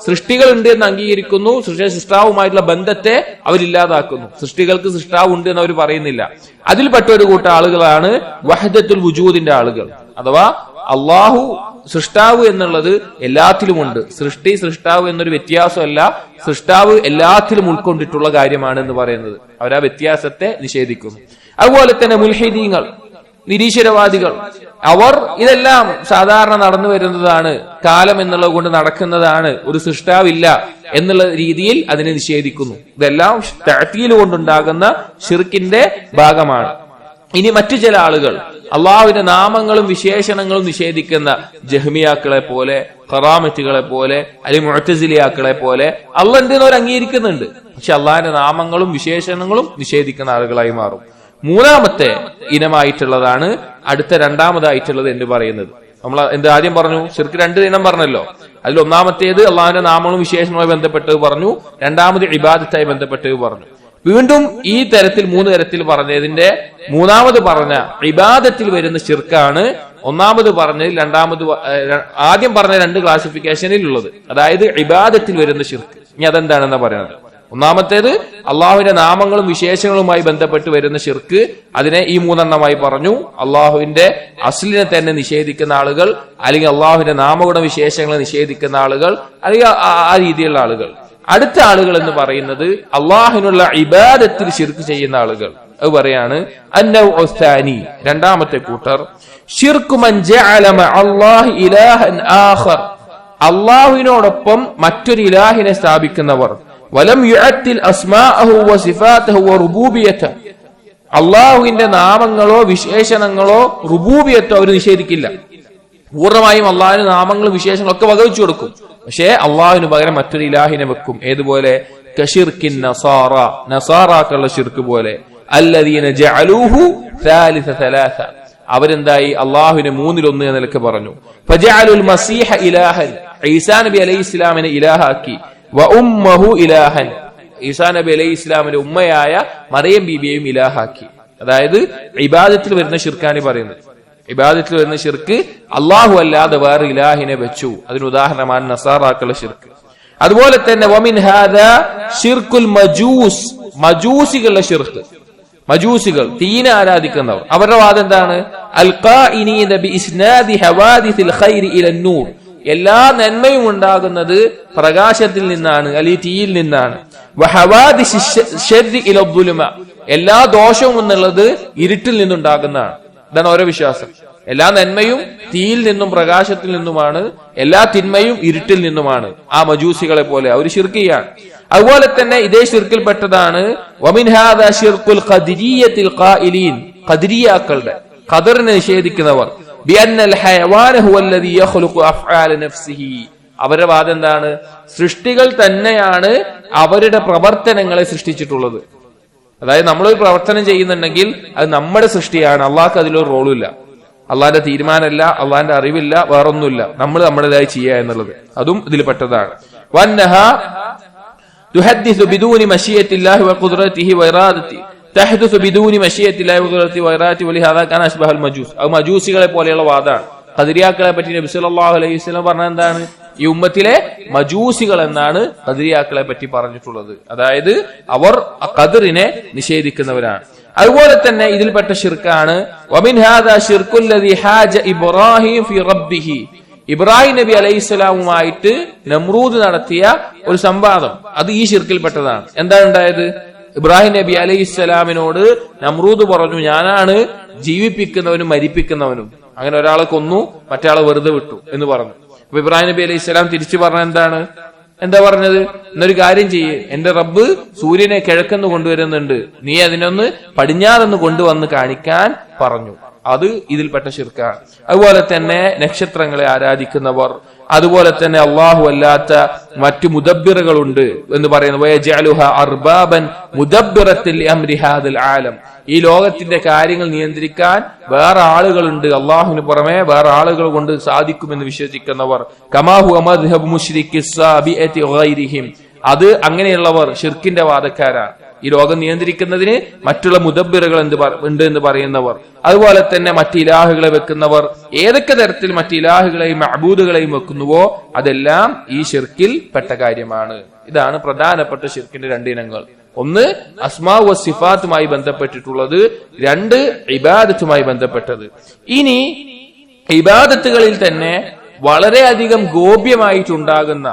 സൃഷ്ടികൾ ഉണ്ട് എന്ന് അംഗീകരിക്കുന്നു, സൃഷ്ടാവുമായിട്ടുള്ള ബന്ധത്തെ അവരില്ലാതാക്കുന്നു. സൃഷ്ടികൾക്ക് സൃഷ്ടാവ് ഉണ്ട് എന്ന് അവർ പറയുന്നില്ല. അതിൽപ്പെട്ട ഒരു കൂട്ടം ആളുകളാണ് വഹ്ദത്തുൽ വുജൂദിന്റെ ആളുകൾ. അഥവാ അള്ളാഹു സൃഷ്ടാവ് എന്നുള്ളത് എല്ലാത്തിലുമുണ്ട്, സൃഷ്ടാവ് എന്നൊരു വ്യത്യാസമല്ല, സൃഷ്ടാവ് എല്ലാത്തിലും ഉൾക്കൊണ്ടിട്ടുള്ള കാര്യമാണ് എന്ന് പറയുന്നത്. അവരാ വ്യത്യാസത്തെ നിഷേധിക്കുന്നു. അതുപോലെ തന്നെ മുൽഹിദീങ്ങൾ, നിരീശ്വരവാദികൾ, അവർ ഇതെല്ലാം സാധാരണ നടന്നു വരുന്നതാണ്, കാലം എന്നുള്ളത് കൊണ്ട് നടക്കുന്നതാണ്, ഒരു സൃഷ്ടാവില്ല എന്നുള്ള രീതിയിൽ അതിനെ നിഷേധിക്കുന്നു. ഇതെല്ലാം തഅതീൽ കൊണ്ടുണ്ടാകുന്ന ഷിർക്കിന്റെ ഭാഗമാണ്. ഇനി മറ്റു ചില ആളുകൾ അള്ളാഹുവിന്റെ നാമങ്ങളും വിശേഷണങ്ങളും നിഷേധിക്കുന്ന ജഹ്മിയാക്കളെ പോലെ, ഖറാമത്തുകളെ പോലെ, അല്ലെങ്കിൽ മുഅ്തസിലിയാക്കളെ പോലെ അള്ളാഹ് എന്തെന്ന് അവർ അംഗീകരിക്കുന്നുണ്ട്, പക്ഷെ അള്ളാഹിന്റെ നാമങ്ങളും വിശേഷണങ്ങളും നിഷേധിക്കുന്ന ആളുകളായി മാറും. മൂന്നാമത്തെ ഇനമായിട്ടുള്ളതാണ് അടുത്ത രണ്ടാമതായിട്ടുള്ളത് എന്ന് പറയുന്നത്. നമ്മൾ എന്ത് ആദ്യം പറഞ്ഞു? ശിർക്ക് 2 ഇനം പറഞ്ഞല്ലോ. അതിൽ ഒന്നാമത്തേത് അള്ളാഹുവിന്റെ നാമങ്ങളും വിശേഷങ്ങളുമായി ബന്ധപ്പെട്ടത് പറഞ്ഞു, രണ്ടാമത് ഇബാദത്തായി ബന്ധപ്പെട്ടത് പറഞ്ഞു. വീണ്ടും ഈ തരത്തിൽ 3 തരത്തിൽ പറഞ്ഞതിന്റെ മൂന്നാമത് പറഞ്ഞ ഇബാദത്തിൽ വരുന്ന ശിർക്കാണ് ഒന്നാമത് പറഞ്ഞതിൽ ആദ്യം പറഞ്ഞ 2 ക്ലാസിഫിക്കേഷനിൽ ഉള്ളത്. അതായത് ഇബാദത്തിൽ വരുന്ന ശിർക്ക്. ഇനി അതെന്താണെന്നാ പറയുന്നത്. ഒന്നാമത്തേത് അള്ളാഹുവിന്റെ നാമങ്ങളും വിശേഷങ്ങളുമായി ബന്ധപ്പെട്ട് വരുന്ന ശിർക്ക്. അതിനെ ഈ 3 എണ്ണമായി പറഞ്ഞു. അള്ളാഹുവിന്റെ അസ്ലിനെ തന്നെ നിഷേധിക്കുന്ന ആളുകൾ, അല്ലെങ്കിൽ അള്ളാഹുവിന്റെ നാമഗുണ വിശേഷങ്ങളെ നിഷേധിക്കുന്ന ആളുകൾ, അല്ലെങ്കിൽ ആ രീതിയിലുള്ള ആളുകൾ. അടുത്ത ആളുകൾ എന്ന് പറയുന്നത് അള്ളാഹുവിനുള്ള ഇബാദത്തിൽ ശിർക്ക് ചെയ്യുന്ന ആളുകൾ. അത് പറയാണ് അന്നൗഉസ്താനി, രണ്ടാമത്തെ കൂട്ടർ, ശിർക്കു മൻ ജഅല മഅല്ലാഹി ഇലാഹൻ ആഖർ, അള്ളാഹുവിനോടൊപ്പം മറ്റൊരു ഇലാഹിനെ സ്ഥാപിക്കുന്നവർ. വലം യുഅത്തിൽ അസ്മാഅഹു വസിഫാതഹു വറുബൂബിയതഹു, അള്ളാഹുവിന്റെ നാമങ്ങളോ വിശേഷണങ്ങളോ റുബൂബിയത്തോ അവർ നിഷേധിക്കില്ല. പൂർണ്ണമായും അള്ളാഹുവിന്റെ നാമങ്ങളും വിശേഷങ്ങളും ഒക്കെ വകവെച്ചു കൊടുക്കും. പക്ഷേ അള്ളാഹുവിന് പകരം മറ്റൊരു ഇലാഹിനെ വെക്കും. ഏതുപോലെ? കശിർക്കിൻ നസാറ, നസാറാക്കളുടെ ശിർക്ക് പോലെ. അല്ലദീന ജഅലൂഹു സാലിസ സലാസ, അവരെന്തായി? അള്ളാഹുവിനെ 3-1 എന്ന നിലക്ക് പറഞ്ഞു. ഫജഅലുൽ മസീഹ ഇലാഹൻ, ഈസാ നബി അലൈഹി ഇസ്ലാമിനെ ഇലാഹാക്കി. വ ഉമ്മഹു ഇലാഹൻ, ഈസാ നബി അലൈഹി ഇസ്ലാമിന്റെ ഉമ്മയായ മറിയം ബീബിയെയും ഇലാഹാക്കി. അതായത് ഇബാദത്തിൽ വരുന്ന ശിർക്കാണ് പറയുന്നത്. ഇബാദത്തിൽ വരുന്ന ശിർക്ക് അള്ളാഹു അല്ലാതെ വേറെ ഇലാഹിനെ വെച്ചു. അതിന് ഉദാഹരണമാണ് നസാറാക്കളുടെ ശിർക്ക്. അതുപോലെ തന്നെ വമിൻ ഹാദാ ശിർക്കുൽ മജൂസ്, മജൂസികളുടെ ശിർക്ക്. മജൂസികൾ തീനെ ആരാധിക്കുന്നവർ, അവരുടെ വാദം എന്താണ്? അൽ ഖാഇനീന ബി ഇസ്നാദി ഹവാദിസിൽ ഖൈരി ഇലൻ നൂർ, എല്ലാ നന്മയും ഉണ്ടാകുന്നത് പ്രകാശത്തിൽ നിന്നാണ്, അല്ലെങ്കിൽ തീയിൽ നിന്നാണ്. വഹവാദിസി ശർരി ഇല ദുലുമ, എല്ലാ ദോഷവും എന്നുള്ളത് ഇരുട്ടിൽ നിന്നുണ്ടാകുന്നതാണ്. ഇതാണ് ഓരോ വിശ്വാസം. എല്ലാ നന്മയും തീയിൽ നിന്നും പ്രകാശത്തിൽ നിന്നുമാണ്, എല്ലാ തിന്മയും ഇരുട്ടിൽ നിന്നുമാണ്. ആ മജൂസികളെ പോലെ അവർ ശിർക്കിയാണ്. അതുപോലെ തന്നെ ഇതേ ശിർക്കിൽപ്പെട്ടതാണ് വമിൻ ഹാദാ ശിർക്കുൽ ഖദരിയ്യത്തിൽ ഖായിലീൻ, ഖദരിയാക്കളുടെ, ഖദറിനെ നിഷേധിക്കുന്നവർ. ബിഅന്നൽ ഹയവാന ഹുവല്ലദീ യഖ്ലുഖു അഫ്ആല നഫ്സിഹി, അവരുടെ വാദം എന്താണ്? സൃഷ്ടികൾ തന്നെയാണ് അവരുടെ പ്രവർത്തനങ്ങളെ സൃഷ്ടിച്ചിട്ടുള്ളത്. അതായത് നമ്മളൊരു പ്രവർത്തനം ചെയ്യുന്നുണ്ടെങ്കിൽ അത് നമ്മുടെ സൃഷ്ടിയാണ്, അള്ളാഹ്ക്ക് അതിലൊരു റോളില്ല, അള്ളാഹിന്റെ തീരുമാനമല്ല, അള്ളാഹിന്റെ അറിവില്ല, വേറൊന്നുമില്ല, നമ്മൾ നമ്മുടേതായി ചെയ്യുക എന്നുള്ളത് അതും ഇതിൽ പെട്ടതാണ്. വന്നഹാ തുഹദ്ദിസു ബിദൂനി മശിയത്തില്ലാഹി വഖുദ്റതിഹി വഇറാദതി, തഹ്ദുസു ബിദൂനി മശിയത്തില്ലാഹി വഖുദ്റതിഹി വഇറാദതി വലിഹാദാ കാന അശ്ബഹൽ മജൂസ്. അത് മജൂസികളെ പോലെയുള്ള വാദമാണ്. ഖദരിയാക്കളെ പറ്റി നബി സല്ലല്ലാഹു അലൈഹി വസല്ലം പറഞ്ഞത് എന്താണ്? ഈ ഉമ്മത്തിലെ മജൂസികൾ എന്നാണ് ഖദരിയാക്കളെ പറ്റി പറഞ്ഞിട്ടുള്ളത്. അതായത് അവർ ഖദറിനെ നിഷേധിക്കുന്നവരാണ്. അതുപോലെ തന്നെ ഇതിൽപ്പെട്ട ശിർക്കാണ് വമിൻ ഹാദാ ശിർക്കുല്ലദീ ഹാജ ഇബ്രാഹിം ഫി റബ്ബിഹി, ഇബ്രാഹിം നബി അലൈഹിസ്സലാമുമായിട്ട് നമ്രൂദ് നടത്തിയ ഒരു സംവാദം, അത് ഈ ശിർക്കിൽപ്പെട്ടതാണ്. എന്താണ് ഉണ്ടായത്? ഇബ്രാഹിം നബി അലൈഹിസ്സലാമിനോട് നമ്രൂദ് പറഞ്ഞു, ഞാനാണ് ജീവിപ്പിക്കുന്നവനും മരിപ്പിക്കുന്നവനും. അങ്ങനെ ഒരാളെ കൊന്നു, മറ്റയാളെ വെറുതെ വിട്ടു എന്ന് പറഞ്ഞു. അപ്പൊ ഇബ്രാഹിം നബി അലൈഹി സ്വലാം തിരിച്ചു പറഞ്ഞ എന്താ പറഞ്ഞത്? എന്നൊരു കാര്യം ചെയ്യ്, എന്റെ റബ്ബ് സൂര്യനെ കിഴക്കെന്ന് കൊണ്ടുവരുന്നുണ്ട്, നീ അതിനൊന്ന് പടിഞ്ഞാറെന്ന് കൊണ്ടുവന്ന് കാണിക്കാൻ പറഞ്ഞു. അത് ഇതിൽപ്പെട്ട ശിർക്കാണ്. അതുപോലെ തന്നെ നക്ഷത്രങ്ങളെ ആരാധിക്കുന്നവർ, അതുപോലെ തന്നെ അള്ളാഹു അല്ലാത്ത മറ്റു മുദബ്ബിറുകളുണ്ട് എന്ന് പറയുന്നത്. ഈ ലോകത്തിന്റെ കാര്യങ്ങൾ നിയന്ത്രിക്കാൻ വേറെ ആളുകളുണ്ട്, അള്ളാഹുവിന് പുറമെ വേറെ ആളുകൾ കൊണ്ട് സാധിക്കുമെന്ന് വിശ്വസിക്കുന്നവർ. കമാഹു മദ്ഹബ് മുശ്രിക്കി സാബിഅതി ഗൈരിഹിം, അത് അങ്ങനെയുള്ളവർ ഷിർക്കിന്റെ വാദക്കാരാണ്. ഈ ലോകം നിയന്ത്രിക്കുന്നതിന് മറ്റുള്ള മുദബ്ബിറുകൾ ഉണ്ട് എന്ന് പറയുന്നവർ, അതുപോലെ തന്നെ മറ്റ് ഇലാഹുകളെ വെക്കുന്നവർ, ഏതൊക്കെ തരത്തിൽ മറ്റ് ഇലാഹുകളെയും മഅബൂദുകളെയും വെക്കുന്നുവോ അതെല്ലാം ഈ ഷിർക്കിൽ പെട്ട കാര്യമാണ്. ഇതാണ് പ്രധാനപ്പെട്ട ഷിർക്കിന്റെ 2 ഇനങ്ങൾ. ഒന്ന് അസ്മാ വ സിഫാത്തുമായി ബന്ധപ്പെട്ടിട്ടുള്ളത്, 2 ഇബാദത്തുമായി ബന്ധപ്പെട്ടത്. ഇനി ഇബാദത്തുകളിൽ തന്നെ വളരെയധികം ഗോപ്യമായിട്ടുണ്ടാകുന്ന,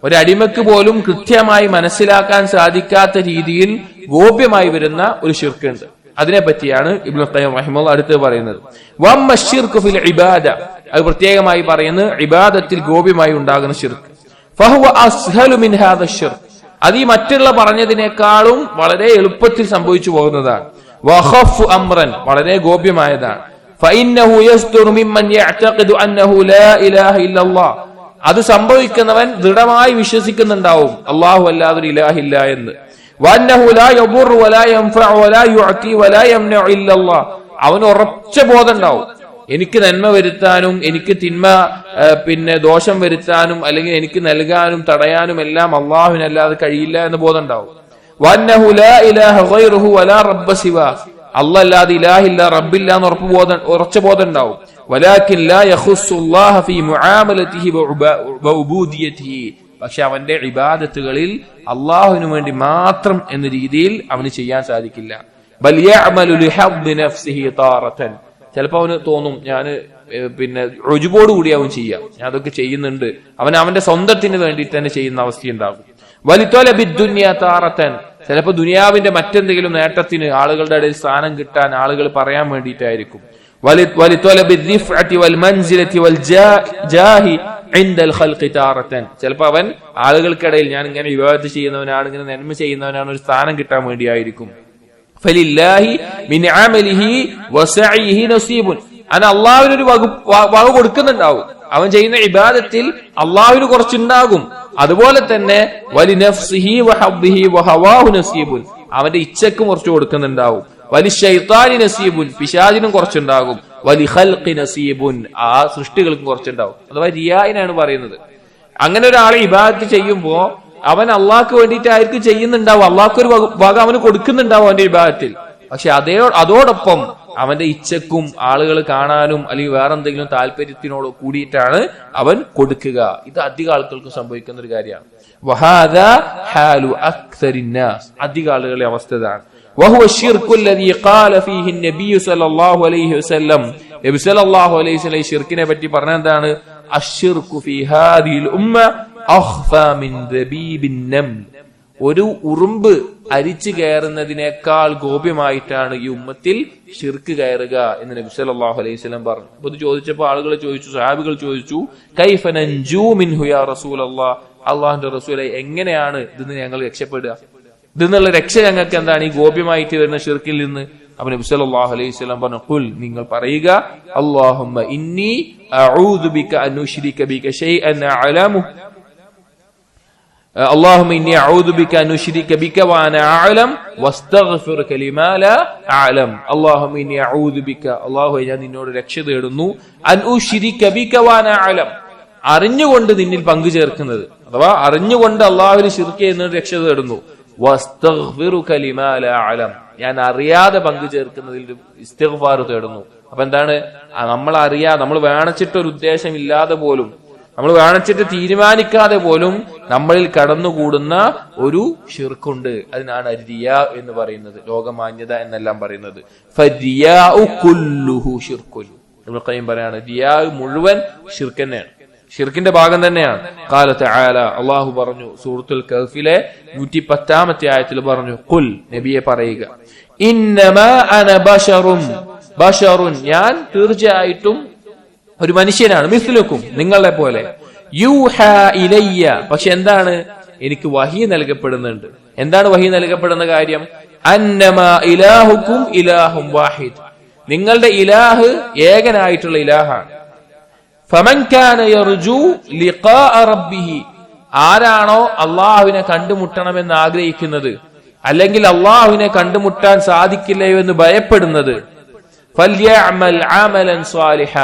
ഒരടിമക്ക് പോലും കൃത്യമായി മനസ്സിലാക്കാൻ സാധിക്കാത്ത രീതിയിൽ ഗോപ്യമായി വരുന്ന ഒരു ശിർക്കുണ്ട്. അതിനെപ്പറ്റിയാണ് ഇബ്നു ഖയ്യിം റഹിമഹുല്ലാഹ് അടുത്ത് പറയുന്നത്. വമ്മ ശിർക്കു ഫിൽ ഇബാദ, അത് പ്രത്യേകമായി പറയുന്നത് ഇബാദത്തിൽ ഗോപ്യമായി ഉണ്ടാകുന്ന ശിർക്ക്. ഫഹുവ അസ്ഹലു മിൻ ഹാദാ ശിർക്ക്, അത് ഈ മറ്റുള്ള പറഞ്ഞതിനേക്കാളും വളരെ എളുപ്പത്തിൽ സംഭവിച്ചു പോകുന്നതാണ്. വഖഫു അംറൻ, വളരെ ഗോപ്യമായതാണ്. ഫഇന്നഹു യസ്ദുറു മിമ്മൻ യഅതഖിദു അന്നഹു ലാ ഇലാഹ ഇല്ലല്ലാഹ്, അത് സംഭവിക്കുന്നവൻ ദൃഢമായി വിശ്വസിക്കുന്നുണ്ടാവും അള്ളാഹു അല്ലാതൊരു ഇലാഹില്ല എന്ന്. വഅന്നഹു ലാ യദുറു വലാ യൻഫഉ വലാ യുഅതി വലാ യംനഉ ഇല്ലല്ലാഹ്. അവന് ഉറച്ച ബോധം ഉണ്ടാവും, എനിക്ക് നന്മ വരുത്താനും എനിക്ക് തിന്മ ദോഷം വരുത്താനും അല്ലെങ്കിൽ എനിക്ക് നൽകാനും തടയാനും എല്ലാം അല്ലാഹുവിനല്ലാതെ കഴിയില്ല എന്ന ബോധം ഉണ്ടാവും. വഅന്നഹു ലാ ഇലാഹ ഗൈറുഹു വലാ റബ്ബ സിവാ, അല്ലാഹ് അല്ലാതെ ഇലാഹില്ല റബ്ബില്ല എന്ന് ഉറച്ച ബോധം ഉണ്ടാവും. വലാകിൻ ലാ യഖുസ്സുല്ലാഹ ഫീ മുആമലതിഹി വഉബൂദിയതിഹി, പക്ഷെ അവന്റെ ഇബാദത്തുകളിൽ അല്ലാഹുവിനു വേണ്ടി മാത്രം എന്ന രീതിയിൽ അവന് ചെയ്യാൻ സാധിക്കില്ല. ബൽ യഅമലു ലിഹദ്ദി നഫ്സിഹി താറതൻ, ചിലപ്പോ അവന് തോന്നും ഞാൻ റുജുബോട് കൂടി അവൻ ചെയ്യാം, ഞാൻ അതൊക്കെ ചെയ്യുന്നുണ്ട്, അവൻ അവന്റെ സ്വന്തത്തിന് വേണ്ടിയിട്ട് തന്നെ ചെയ്യുന്ന അവസ്ഥയുണ്ടാകും. വലിത്വലബിദ്ദുനിയ താറതൻ, ചിലപ്പോ ദുനിയാവിന്റെ മറ്റെന്തെങ്കിലും നേട്ടത്തിന് ആളുകളുടെ ഇടയിൽ സ്ഥാനം കിട്ടാൻ ആളുകൾ പറയാൻ വേണ്ടിയിട്ടായിരിക്കും. വലിത്വലബിദ്ദിഫഅതി വൽമൻസിലതി വൽജാഹി ഇൻദൽ ഖൽഖി താറതൻ, ചിലപ്പോ അവൻ ആളുകൾക്കിടയിൽ ഞാൻ ഇങ്ങനെ ഇബാദത്ത് ചെയ്യുന്നവനാണ്, ഇങ്ങനെ നന്മ ചെയ്യുന്നവനാണ്, ഒരു സ്ഥാനം കിട്ടാൻ വേണ്ടിയായിരിക്കും. ഫലില്ലാഹി മിൻ അമലിഹി വസഇഹി നസീബുൻ, അവൻ അള്ളാഹുവിനൊരു വക കൊടുക്കുന്നുണ്ടാവും, അവൻ ചെയ്യുന്ന ഇബാദത്തിൽ അള്ളാഹുവിന് കുറച്ചുണ്ടാകും. അതുപോലെ തന്നെ വലി നഫ്സിഹി വഹബ്ബിഹി വഹവാഹു നസീബുൻ, അവന്റെ ഇച്ഛക്കും കുറച്ച് കൊടുക്കുന്നുണ്ടാവും. വലി ശൈത്താനി നസീബുൻ, പിശാചിനും കുറച്ചുണ്ടാകും. വലി ഖൽഖി നസീബുൻ, ആ സൃഷ്ടികൾക്കും കുറച്ചുണ്ടാവും. അഥവാ റിയായിനാണ് പറയുന്നത്. അങ്ങനെ ഒരാളെ ഇബാദത്ത് ചെയ്യുമ്പോ അവൻ അള്ളാഹ്ക്ക് വേണ്ടിയിട്ടായിരിക്കും ചെയ്യുന്നുണ്ടാവും, അള്ളാഹ്ക്ക് ഒരു വക അവന് കൊടുക്കുന്നുണ്ടാവും അവന്റെ വിഭാഗത്തിൽ. പക്ഷെ അതോടൊപ്പം അവന്റെ ഇച്ഛക്കും ആളുകൾ കാണാനും അല്ലെങ്കിൽ വേറെന്തെങ്കിലും താല്പര്യത്തിനോട് കൂടിയിട്ടാണ് അവൻ കൊടുക്കുക. ഇത് അധിക ആളുകൾക്ക് സംഭവിക്കുന്ന ഒരു കാര്യമാണ്. വഹാദാ ഹാലു അക്സരിന്നാസ്, അധിക ആളുകളുടെ അവസ്ഥ ഇതാണ്. വഹുവ ശിർക്കു അല്ലദീ ഖാല ഫീഹി നബി സല്ലല്ലാഹു അലൈഹി വസല്ലം, നബി സല്ലല്ലാഹു അലൈഹി വസല്ലം ശിർക്കിനെ പറ്റി പറഞ്ഞത് എന്താണ്? അശ്ശിർക്കു ഫീ ഹാദിഹിൽ ഉമ്മ അഖ്ഫാ മിൻ ദബീബിൻ നംൽ, ഒരു ഉറുമ്പ് അരിച്ചു കയറുന്നതിനേക്കാൾ ഗോപ്യമായിട്ടാണ് ഈ ഉമ്മത്തിൽ ശിർക്ക് കയറുക എന്ന് നബി സല്ലല്ലാഹു അലൈഹി വസല്ലം പറഞ്ഞു. അപ്പൊ ഇത് ചോദിച്ചപ്പോൾ ആളുകൾ ചോദിച്ചു, സഹാബികൾ ചോദിച്ചു, കൈഫ നൻജൂ മിൻഹു യാ റസൂലല്ലാഹ്, അള്ളാഹുവിന്റെ റസൂലേ എങ്ങനെയാണ് ഇതിന് ഞങ്ങൾ രക്ഷപ്പെടുക, ഇതിന്നുള്ള രക്ഷ ഞങ്ങൾക്ക് എന്താണ് ഈ ഗോപ്യമായിട്ട് വരുന്ന ശിർക്കിൽ നിന്ന്? അപ്പൊ നബി സല്ലല്ലാഹു അലൈഹി വസല്ലം പറഞ്ഞു, ഖുൽ, നിങ്ങൾ പറയുക, അല്ലാഹുമ്മ ഇന്നി അഊദു ബിക അൻ ഉശ്രിക ബിക ശൈഅൻ അഅലമു, اللهم إني أعوذ بك أن أشرك بك وأنا أعلم واستغفرك لما لا أعلم. اللهم إني أعوذ بك, അല്ലാഹു ഞാൻ നിന്നോട് രക്ഷ തേടുന്നു, അൻ ഉശ്രിക ബിക വഅന അഅലം, അറിഞ്ഞുകൊണ്ട് നിന്നിൽ പങ്കു ചേർക്കുന്നത്, അഥവാ അറിഞ്ഞുകൊണ്ട് അല്ലാഹുവിനെ ശിർക്ക് ചെയ്യുന്നത് രക്ഷ തേടുന്നു. വസ്തഗ്ഫിറുക ലിമാ ലാ അഅലം, ഞാൻ അറിയാതെ പങ്കു ചേർക്കുന്നതിൽ ഇസ്തിഗ്ഫാർ തേടുന്നു. അപ്പൊ എന്താണ്? നമ്മൾ വേണച്ചിട്ടൊരു ഉദ്ദേശം ഇല്ലാതെ പോലും, നമ്മൾ വേണച്ചിട്ട് തീരുമാനിക്കാതെ പോലും നമ്മളിൽ കടന്നുകൂടുന്ന ഒരു ശിർക്കുണ്ട്. അതിനാണ് റിയാ എന്ന് പറയുന്നത്, ലോകമാന്യത എന്നെല്ലാം പറയുന്നത്. ഫരിയാഉ കുല്ലുഹു ശിർക്കുൻ, ഇബ്നു ഖയ്യിം പറയാണ് റിയാ മുഴുവൻ ശിർക്ക് തന്നെയാണ്, ഷിർക്കിന്റെ ഭാഗം തന്നെയാണ്. ഖാല തആല, അല്ലാഹു പറഞ്ഞു സൂറത്തുൽ കഹ്ഫിലെ 110-ാമത്തെ ആയത്തിൽ പറഞ്ഞു, ഖുൽ, നബിയെ പറയുക, ഇന്നമാ അന ബശറുൻ, ഞാൻ തീർച്ചയായിട്ടും ഒരു മനുഷ്യനാണ്, മിസ്ലുക്കും, നിങ്ങളെ പോലെ, യൂഹാ ഇലയ്യ, പക്ഷെ എന്താണ്? എനിക്ക് വഹി നൽകപ്പെടുന്നുണ്ട്. എന്താണ് വഹി നൽകപ്പെടുന്ന കാര്യം? അന്നമാ ഇലാഹുക്കും ഇലാഹും വാഹിദ്, നിങ്ങളുടെ ഇലാഹ് ഏകനായിട്ടുള്ള ഇലാഹാണ്. ഫമൻ കാന യർജു ലിഖാഅ റബ്ബിഹി, ആരാണോ അള്ളാഹുവിനെ കണ്ടുമുട്ടണമെന്ന് ആഗ്രഹിക്കുന്നത്, അല്ലെങ്കിൽ അള്ളാഹുവിനെ കണ്ടുമുട്ടാൻ സാധിക്കില്ലയോ എന്ന് ഭയപ്പെടുന്നത്, ഫൽയഅമൽ അമലൻ സ്വാലിഹ,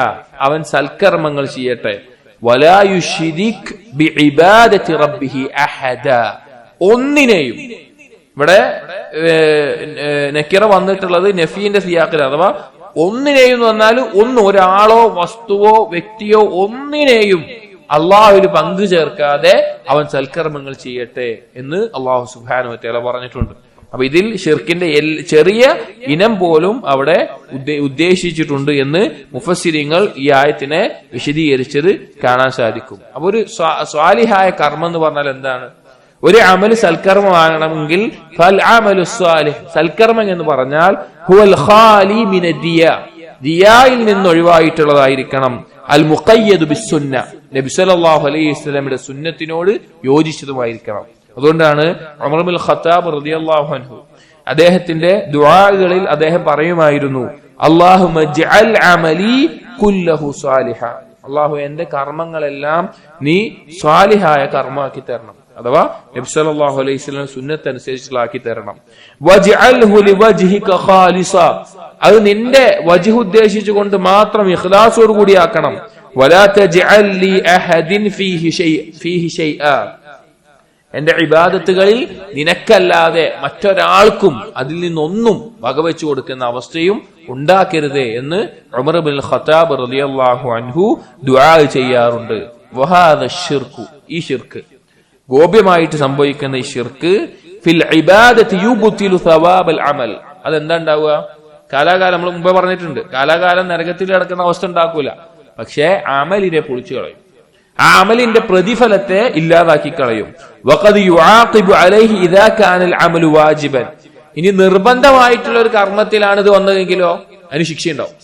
അവൻ സൽക്കർമ്മങ്ങൾ ചെയ്യട്ടെ. വലാ യുശ്രിക് ബിഇബാദത്തി റബ്ബിഹി അഹദ, ഒന്നിനെയും, ഇവിടെ നക്കിറ വന്നിട്ടുള്ളത് നഫീന്റെ സിയാഖിൽ, അഥവാ ഒന്നിനെയും എന്ന് പറഞ്ഞാൽ ഒരാളോ വസ്തുവോ വ്യക്തിയോ ഒന്നിനെയും അള്ളാഹുവിൽ പങ്കു ചേർക്കാതെ അവൻ സൽക്കർമ്മങ്ങൾ ചെയ്യട്ടെ എന്ന് അള്ളാഹു സുബ്ഹാനഹു വ തആല പറഞ്ഞിട്ടുണ്ട്. അപ്പൊ ഇതിൽ ഷിർക്കിന്റെ ചെറിയ ഇനം പോലും അവിടെ ഉദ്ദേശിച്ചിട്ടുണ്ട് എന്ന് മുഫസ്സിരിങ്ങൾ ഈ ആയത്തിനെ വിശദീകരിച്ചത് കാണാൻ സാധിക്കും. അപ്പൊ ഒരു സ്വാലിഹായ കർമ്മം എന്ന് പറഞ്ഞാൽ എന്താണ്? ഒരു അമൽ സൽക്കർമ്മമാകണമെങ്കിൽ ഫൽ അമലു സ്വാലിഹ്, സൽക്കർമ്മം എന്ന് പറഞ്ഞാൽ ഹുവൽ ഖാലി മിന ദിയാ, ദിയായിൽ നിന്ന് ഒഴിവായിട്ടുള്ളതായിരിക്കണം. അൽ മുഖയ്യദു ബിസ്സുന്ന, നബി സല്ലല്ലാഹു അലൈഹി വസല്ലമയുടെ സുന്നത്തിനോട് യോജിച്ചതുമായിരിക്കണം. അതുകൊണ്ടാണ് ഉമർ ഇബ്നുൽ ഖത്താബ് റളിയല്ലാഹു അൻഹു അദ്ദേഹത്തിന്റെ ദുആകളിൽ അദ്ദേഹം പറയുമായിരുന്നു, അല്ലാഹുമ്മ ജഅൽ അമലി കുല്ലഹു സ്വാലിഹ, അല്ലാഹു എന്റെ കർമ്മങ്ങളെല്ലാം നീ സ്വാലിഹായ കർമ്മമാക്കി തരണം. അഥവാ നബി സല്ലല്ലാഹു അലൈഹി വസല്ലം സുന്നത്ത് അനുസരിച്ചുള്ളാക്കി തരണം. വജ്അൽഹു ലിവജ്ഹിക ഖാലിസ, അത് നിന്റെ വജ്ഹ് ഉദ്ദേശിച്ചുകൊണ്ട് മാത്രം ഇഖ്ലാസോട് കൂടി ആക്കണം. വലാ തജ്അൽ ലി അഹദിൻ ഫീഹി ഷൈഅ, എന്റെ ഇബാദത്തുകളിൽ നിനക്കല്ലാതെ മറ്റൊരാൾക്കും അതിൽ നിന്നൊന്നും വകവെച്ചു കൊടുക്കുന്ന അവസ്ഥയും ഉണ്ടാക്കരുതേ എന്ന് ഉമർ ഇബ്നുൽ ഖത്താബ് റളിയല്ലാഹു അൻഹു ദുആ ചെയ്യാറുണ്ട്. വഹാദ ശിർക്ക്, ഈ ശിർക്ക് ഗോപ്യമായിട്ട് സംഭവിക്കുന്ന ഈ ശിർക്ക് ഫിൽ ഇബാദത്തി യുബ്തിലു സവാബൽ അമൽ, അതെന്താ ഉണ്ടാവുക? കാലാകാലം നമ്മൾ മുമ്പേ പറഞ്ഞിട്ടുണ്ട്, കാലാകാലം നരകത്തിൽ കിടക്കുന്ന അവസ്ഥ ഉണ്ടാക്കൂല, പക്ഷേ അമലിനെ പൊളിച്ചു കളയും, ആ അമലിന്റെ പ്രതിഫലത്തെ ഇല്ലാതാക്കി കളയും. വഖദ് യുആഖിബു അലൈഹി ഇദാ കാനൽ അമലു വാജിബൻ, ഇനി നിർബന്ധമായിട്ടുള്ള ഒരു കർമ്മത്തിലാണ് ഇത് വന്നതെങ്കിലോ അതിന് ശിക്ഷയുണ്ടാവും.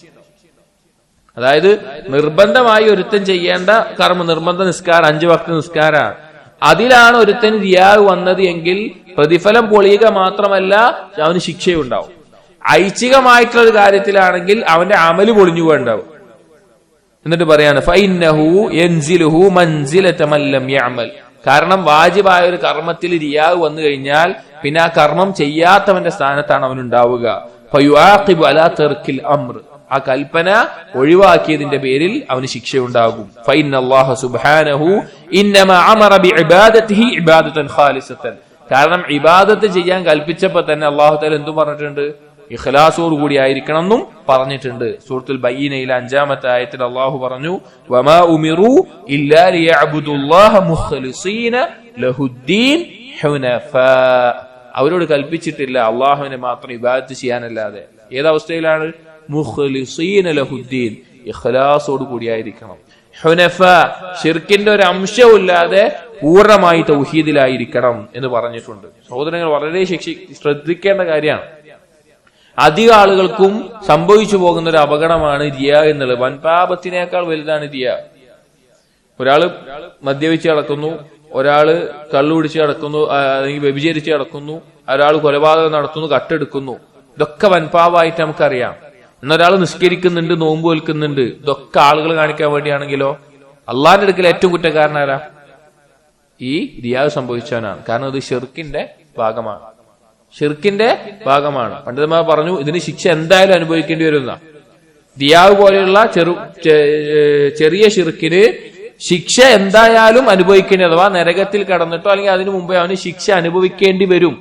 അതായത് നിർബന്ധമായി ഒരുത്തൻ ചെയ്യേണ്ട കർമ്മം, നിർബന്ധ നിസ്കാരം 5 വക്ത് നിസ്കാരമാണ്, അതിലാണ് ഒരുത്തൻ റിയാവ് വന്നത് എങ്കിൽ പ്രതിഫലം പൊളിയുക മാത്രമല്ല അവന് ശിക്ഷയുണ്ടാവും. ഐച്ഛികമായിട്ടുള്ള ഒരു കാര്യത്തിലാണെങ്കിൽ അവന്റെ അമല് പൊളിഞ്ഞു പോയിണ്ടാവും. എന്നിട്ട് പറയാണ് ഫഇന്നഹു യൻസിലുഹു മൻസിലത മൻ ലം യഅമൽ, കാരണം വാജിബായ ഒരു കർമ്മത്തിൽ റിയാവ് വന്നു കഴിഞ്ഞാൽ പിന്നെ ആ കർമ്മം ചെയ്യാത്തവന്റെ സ്ഥാനത്താണ് അവൻ ഉണ്ടാവുക. ഫയുആഖിബു അലാ തർക്കിൽ അംർ, ആ കൽപ്പന ഒഴിവാക്കിയതിന്റെ പേരിൽ അവന് ശിക്ഷയുണ്ടാകും. ഫഇന്നല്ലാഹ സുബ്ഹാനഹു ഇന്നമാ അമറ ബിഇബാദതിഹി ഇബാദതൻ ഖാലിസതൻ, കാരണം ഇബാദത്ത് ചെയ്യാൻ കൽപ്പിച്ചപ്പോൾ തന്നെ അല്ലാഹു തആല എന്തു പറഞ്ഞിട്ടുണ്ട്? ഇഖ്ലാസോട് കൂടി ആയിരിക്കണം എന്നും പറഞ്ഞിട്ടുണ്ട്. സൂറത്തുൽ ബയ്യിനയിലെ 5-ാമത്തെ ആയത്തിൽ അല്ലാഹു പറഞ്ഞു വമാ ഉമിറു ഇല്ലാ ലിയഅബ്ദുല്ലാഹ മുഖ്ലിസീന ലഹുദ്ദീൻ ഹുനഫാ, അവരോട് കൽപ്പിച്ചിട്ടില്ല അള്ളാഹുവിനെ മാത്രം ഇബാദത്ത് ചെയ്യാനല്ലാതെ. ഏതവസ്ഥയിലാണ്? മുഖ്ലിസീന ലഹുദ്ദീൻ, ഇഖ്ലാസോട് കൂടിയായിരിക്കണം. ഹുനഫ, ശിർക്കിന്റെ ഒരു അംശമില്ലാതെ പൂർണ്ണമായി തൗഹീദിലായിരിക്കണം എന്ന് പറഞ്ഞിട്ടുണ്ട്. സഹോദരങ്ങൾ, വളരെ ശ്രദ്ധിക്കേണ്ട കാര്യമാണ്. അധിക ആളുകൾക്കും സംഭവിച്ചു പോകുന്ന ഒരു അപകടമാണ് റിയ എന്നുള്ളത്. വൻപാപത്തിനേക്കാൾ വലുതാണ് റിയ. ഒരാള് മദ്യപിച്ച് കിടക്കുന്നു, ഒരാള് കള്ളുപിടിച്ച് കിടക്കുന്നു, അല്ലെങ്കിൽ വ്യഭിചരിച്ച് കിടക്കുന്നു, ഒരാൾ കൊലപാതകം നടത്തുന്നു, കട്ടെടുക്കുന്നു. ഇതൊക്കെ വൻപാപമായിട്ട് നമുക്കറിയാം. എന്നൊരാൾ നിസ്കരിക്കുന്നുണ്ട്, നോമ്പ് വെൽക്കുന്നുണ്ട്, ഇതൊക്കെ ആളുകൾ കാണിക്കാൻ വേണ്ടിയാണെങ്കിലോ അള്ളാന്റെ അടുക്കൽ ഏറ്റവും കുറ്റക്കാരനാരാ? ഈ റിയാവ് സംഭവിച്ചവനാണ്. കാരണം ഇത് ഷിർക്കിന്റെ ഭാഗമാണ്, ഷിർക്കിന്റെ ഭാഗമാണ്. പണ്ഡിതന്മാർ പറഞ്ഞു ഇതിന് ശിക്ഷ എന്തായാലും അനുഭവിക്കേണ്ടി വരുന്ന. റിയാവ് പോലെയുള്ള ചെറിയ ഷിർക്കിന് ശിക്ഷ എന്തായാലും അനുഭവിക്കേണ്ടി, അഥവാ നരകത്തിൽ കടന്നിട്ടോ അല്ലെങ്കിൽ അതിനു മുമ്പേ അവന് ശിക്ഷ അനുഭവിക്കേണ്ടി വരും.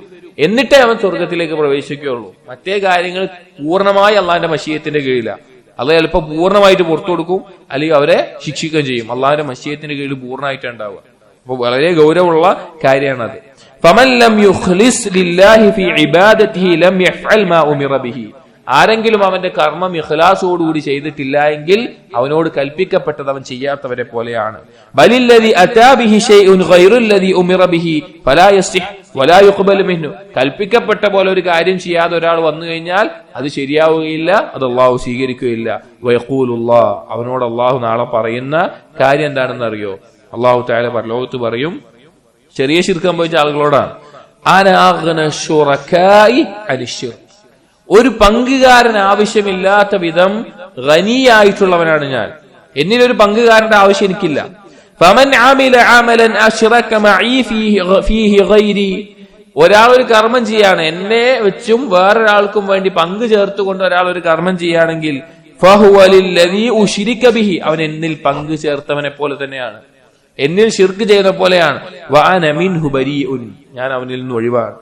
എന്നിട്ടേ അവൻ സ്വർഗത്തിലേക്ക് പ്രവേശിക്കുകയുള്ളൂ. മറ്റേ കാര്യങ്ങൾ പൂർണ്ണമായി അള്ളാഹിന്റെ മശീയത്തിന്റെ കീഴിലാണ്. അത് ചിലപ്പോൾ പൂർണ്ണമായിട്ട് പുറത്തു കൊടുക്കും, അല്ലെങ്കിൽ അവരെ ശിക്ഷിക്കുകയും ചെയ്യും. അള്ളാഹിന്റെ മശീയത്തിന്റെ കീഴിൽ പൂർണ്ണമായിട്ട് ഉണ്ടാവുക. അപ്പൊ വളരെ ഗൗരവമുള്ള കാര്യമാണത്. ഫമൻ ലം യുഖ്ലിസ് ലില്ലാഹി ഫീ ഇബാദതിഹി ലം യഫ്അൽ മാ ഉമിറ ബിഹി, ആരെങ്കിലും അവന്റെ കർമ്മം ഇഖ്ലാസോടുകൂടി ചെയ്തിട്ടില്ല എങ്കിൽ അവനോട് കൽപ്പിക്കപ്പെട്ടത് അവൻ ചെയ്യാത്തവരെ പോലെയാണ്. ബലില്ലദി അതാ ബിഹി ശൈഉൻ ഗൈറുല്ലദി ഉമിറ ബിഹി ഫലാ യസ്തിഹ് വലാ യുഖ്ബൽ മിൻഹു, കൽപ്പിക്കപ്പെട്ട പോലെ ഒരു കാര്യം ചെയ്യാതെ ഒരാൾ വന്നു കഴിഞ്ഞാൽ അത് ശരിയാവുകയില്ല, അത് അള്ളാഹു സ്വീകരിക്കുകയില്ല. വയഖൂലുല്ലാഹ്, അവനോട് അള്ളാഹു നാളെ പറയുന്ന കാര്യം എന്താണെന്ന് അറിയോ? അള്ളാഹു തആല പരലോകത്ത് പറയും, ചെറിയ ശിർക്ക് സംഭവിച്ച ആളുകളോടാണ്, അന അഗ്ന ശുറകാഇ അനിശ്ശിർക്ക്, ഒരു പങ്കുകാരൻ ആവശ്യമില്ലാത്ത വിധം ഗനിയായിട്ടുള്ളവനാണ് ഞാൻ, എന്നിലൊരു പങ്കുകാരന്റെ ആവശ്യം എനിക്കില്ല. ഫമൻ അമില അമലൻ അശ്റക മഈ ഫീഹി ഗൈരി, ഒരാൾ ഒരു കർമ്മം ചെയ്യാണ്, എന്നെ വെച്ചും വേറൊരാൾക്കും വേണ്ടി പങ്കു ചേർത്തുകൊണ്ട് ഒരാൾ ഒരു കർമ്മം ചെയ്യുകയാണെങ്കിൽ ഫഹുവ ലില്ലദീ ഉശ്രിക ബിഹി, അവൻ എന്നിൽ പങ്കു ചേർത്തവനെ പോലെ തന്നെയാണ്, എന്നിൽ ശിർക്ക് ചെയ്ത പോലെയാണ്. വഅന മിൻഹു ബരീഉൻ, ഞാൻ അവനിൽ നിന്ന് ഒഴിവാണ്,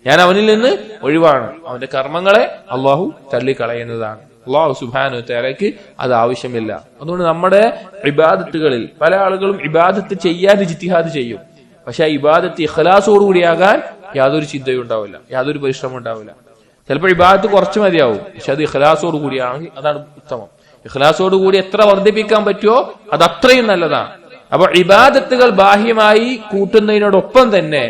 ഞാൻ അവനിൽ നിന്ന് ഒഴിവാണ്. അവന്റെ കർമ്മങ്ങളെ അള്ളാഹു തള്ളിക്കളയുന്നതാണ്. അള്ളാഹു സുബ്ഹാനഹു വ തആലയ്ക്ക് അത് ആവശ്യമില്ല. അതുകൊണ്ട് നമ്മുടെ ഇബാദത്തുകളിൽ പല ആളുകളും ഇബാദത്ത് ചെയ്യാൻ ഇജ്തിഹാദ് ചെയ്യും, പക്ഷെ ആ ഇബാദത്ത് ഇഖ്ലാസോടുകൂടിയാകാൻ യാതൊരു ചിന്തയും ഉണ്ടാവില്ല, യാതൊരു പരിശ്രമം ഉണ്ടാവില്ല. ചിലപ്പോൾ ഇബാദത്ത് കുറച്ച് മതിയാവും, പക്ഷെ അത് ഇഖ്ലാസോട് കൂടിയാണെങ്കിൽ അതാണ് ഉത്തമം. ഇഖ്ലാസോടുകൂടി എത്ര വർദ്ധിപ്പിക്കാൻ പറ്റുമോ അത് അത്രയും നല്ലതാണ്. അപ്പൊ ഇബാദത്തുകൾ ബാഹ്യമായി കൂട്ടുന്നതിനോടൊപ്പം തന്നെ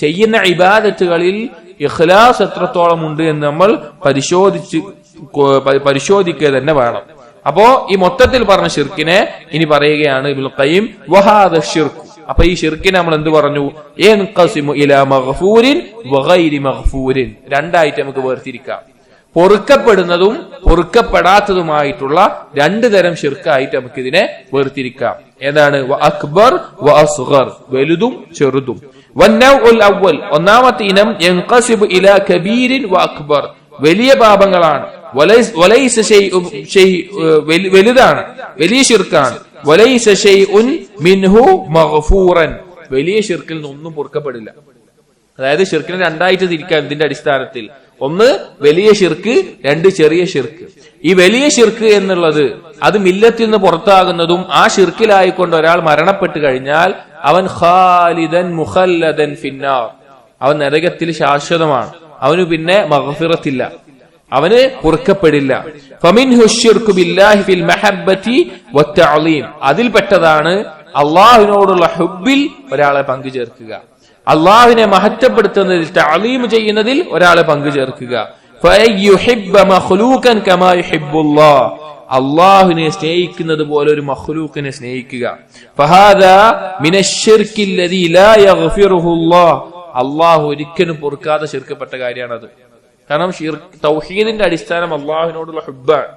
ചെയ്യുന്ന ഇബാദത്തുകളിൽ ഇഖ്ലാസ് എത്രത്തോളം ഉണ്ട് എന്ന് നമ്മൾ പരിശോധിക്കുക തന്നെ വേണം. അപ്പോ ഈ മൊത്തത്തിൽ പറഞ്ഞ ഷിർക്കിനെ ഇനി പറയുകയാണ് ഇബ്നുൽ ഖയ്യിം, വഹാദ ഷിർക്ക്. അപ്പൊ ഈ ഷിർക്കിനെ നമ്മൾ എന്ത് പറഞ്ഞു? യൻഖസിമു ഇലാ മഗ്ഫൂരിൻ വഗൈരി മഗ്ഫൂരിൻ, രണ്ടായിട്ട് നമുക്ക് വേർതിരിക്കാം. പൊറുക്കപ്പെടുന്നതും പൊറുക്കപ്പെടാത്തതുമായിട്ടുള്ള 2 തരം ഷിർക്കായിട്ട് നമുക്കിതിനെ വേർതിരിക്കാം. ഏതാണ്? വ അക്ബർ വ അസ്ഗർ, വലുതും ചെറുതും. വന്നൗഉൽ അവ്വൽ, ഒന്നാമത്തെ ഇനം യൻഖസിബു ഇലാ കബീരിൻ വഅക്ബർ, വലിയ പാപങ്ങളാണ്. വലൈസ വലുതാണ്, വലിയ ശിർക്കാണ്. വലൈസ ശൈഉൻ മിൻഹു മഗ്ഫൂറൻ, വലിയ ശിർക്കിൽ നിന്നൊന്നും പൊറുക്കപ്പെടില്ല. അതായത് ശിർക്കിനെ രണ്ടായിട്ട് തിരിക്കാം ഇതിന്റെ അടിസ്ഥാനത്തിൽ. ഒന്ന് വലിയ ശിർക്ക്, രണ്ട് ചെറിയ ശിർക്ക്. ഈ വലിയ ശിർക്ക് എന്നുള്ളത് അത് മില്ലത്തിൽ നിന്ന് പുറത്താകുന്നതും ആ ശിർക്കിലായിക്കൊണ്ട് ഒരാൾ മരണപ്പെട്ടു കഴിഞ്ഞാൽ അവൻ ഖാലിദൻ മുഖല്ലദൻ ഫിന്നാർ, അവൻ നരകത്തിൽ ശാശ്വതമാണ്. അവന് പിന്നെ മഗ്ഫിറത്തില്ല, അവന് പൊറുക്കപ്പെടില്ല. ഫമിൻഹു ശിർക്കു ബില്ലാഹി ഫിൽ മഹബ്ബതി വത്തഅലീം, അതിൽപ്പെട്ടതാണ് അള്ളാഹുവിനോടുള്ള ഹുബ്ബിൽ ഒരാളെ പങ്കു ചേർക്കുക, അള്ളാഹുവിനെ മഹത്വപ്പെടുത്തുന്നതിൽ തഅലീം ചെയ്യുന്നതിൽ ഒരാളെ പങ്കു ചേർക്കുക. ഫയയുഹിബ്ബ മഖ്ലൂഖൻ കമാ യുഹിബ്ബുല്ലാഹ്, അള്ളാഹുവിനെ സ്നേഹിക്കുന്നത് പോലെ ഒരു മഖ്ലൂഖിനെ സ്നേഹിക്കുക. ഫഹാദാ മിനശ്ശിർക്കി അല്ലദീ ലാ യഗ്ഫിറുഹുല്ലാഹ്, അള്ളാഹു ഒരിക്കലും പൊറുക്കാതെ ശിർക്കപ്പെട്ട കാര്യമാണത്. കാരണം തൗഹീദിന്റെ അടിസ്ഥാനം അള്ളാഹുവിനോടുള്ള ഹുബ്ബാണ്.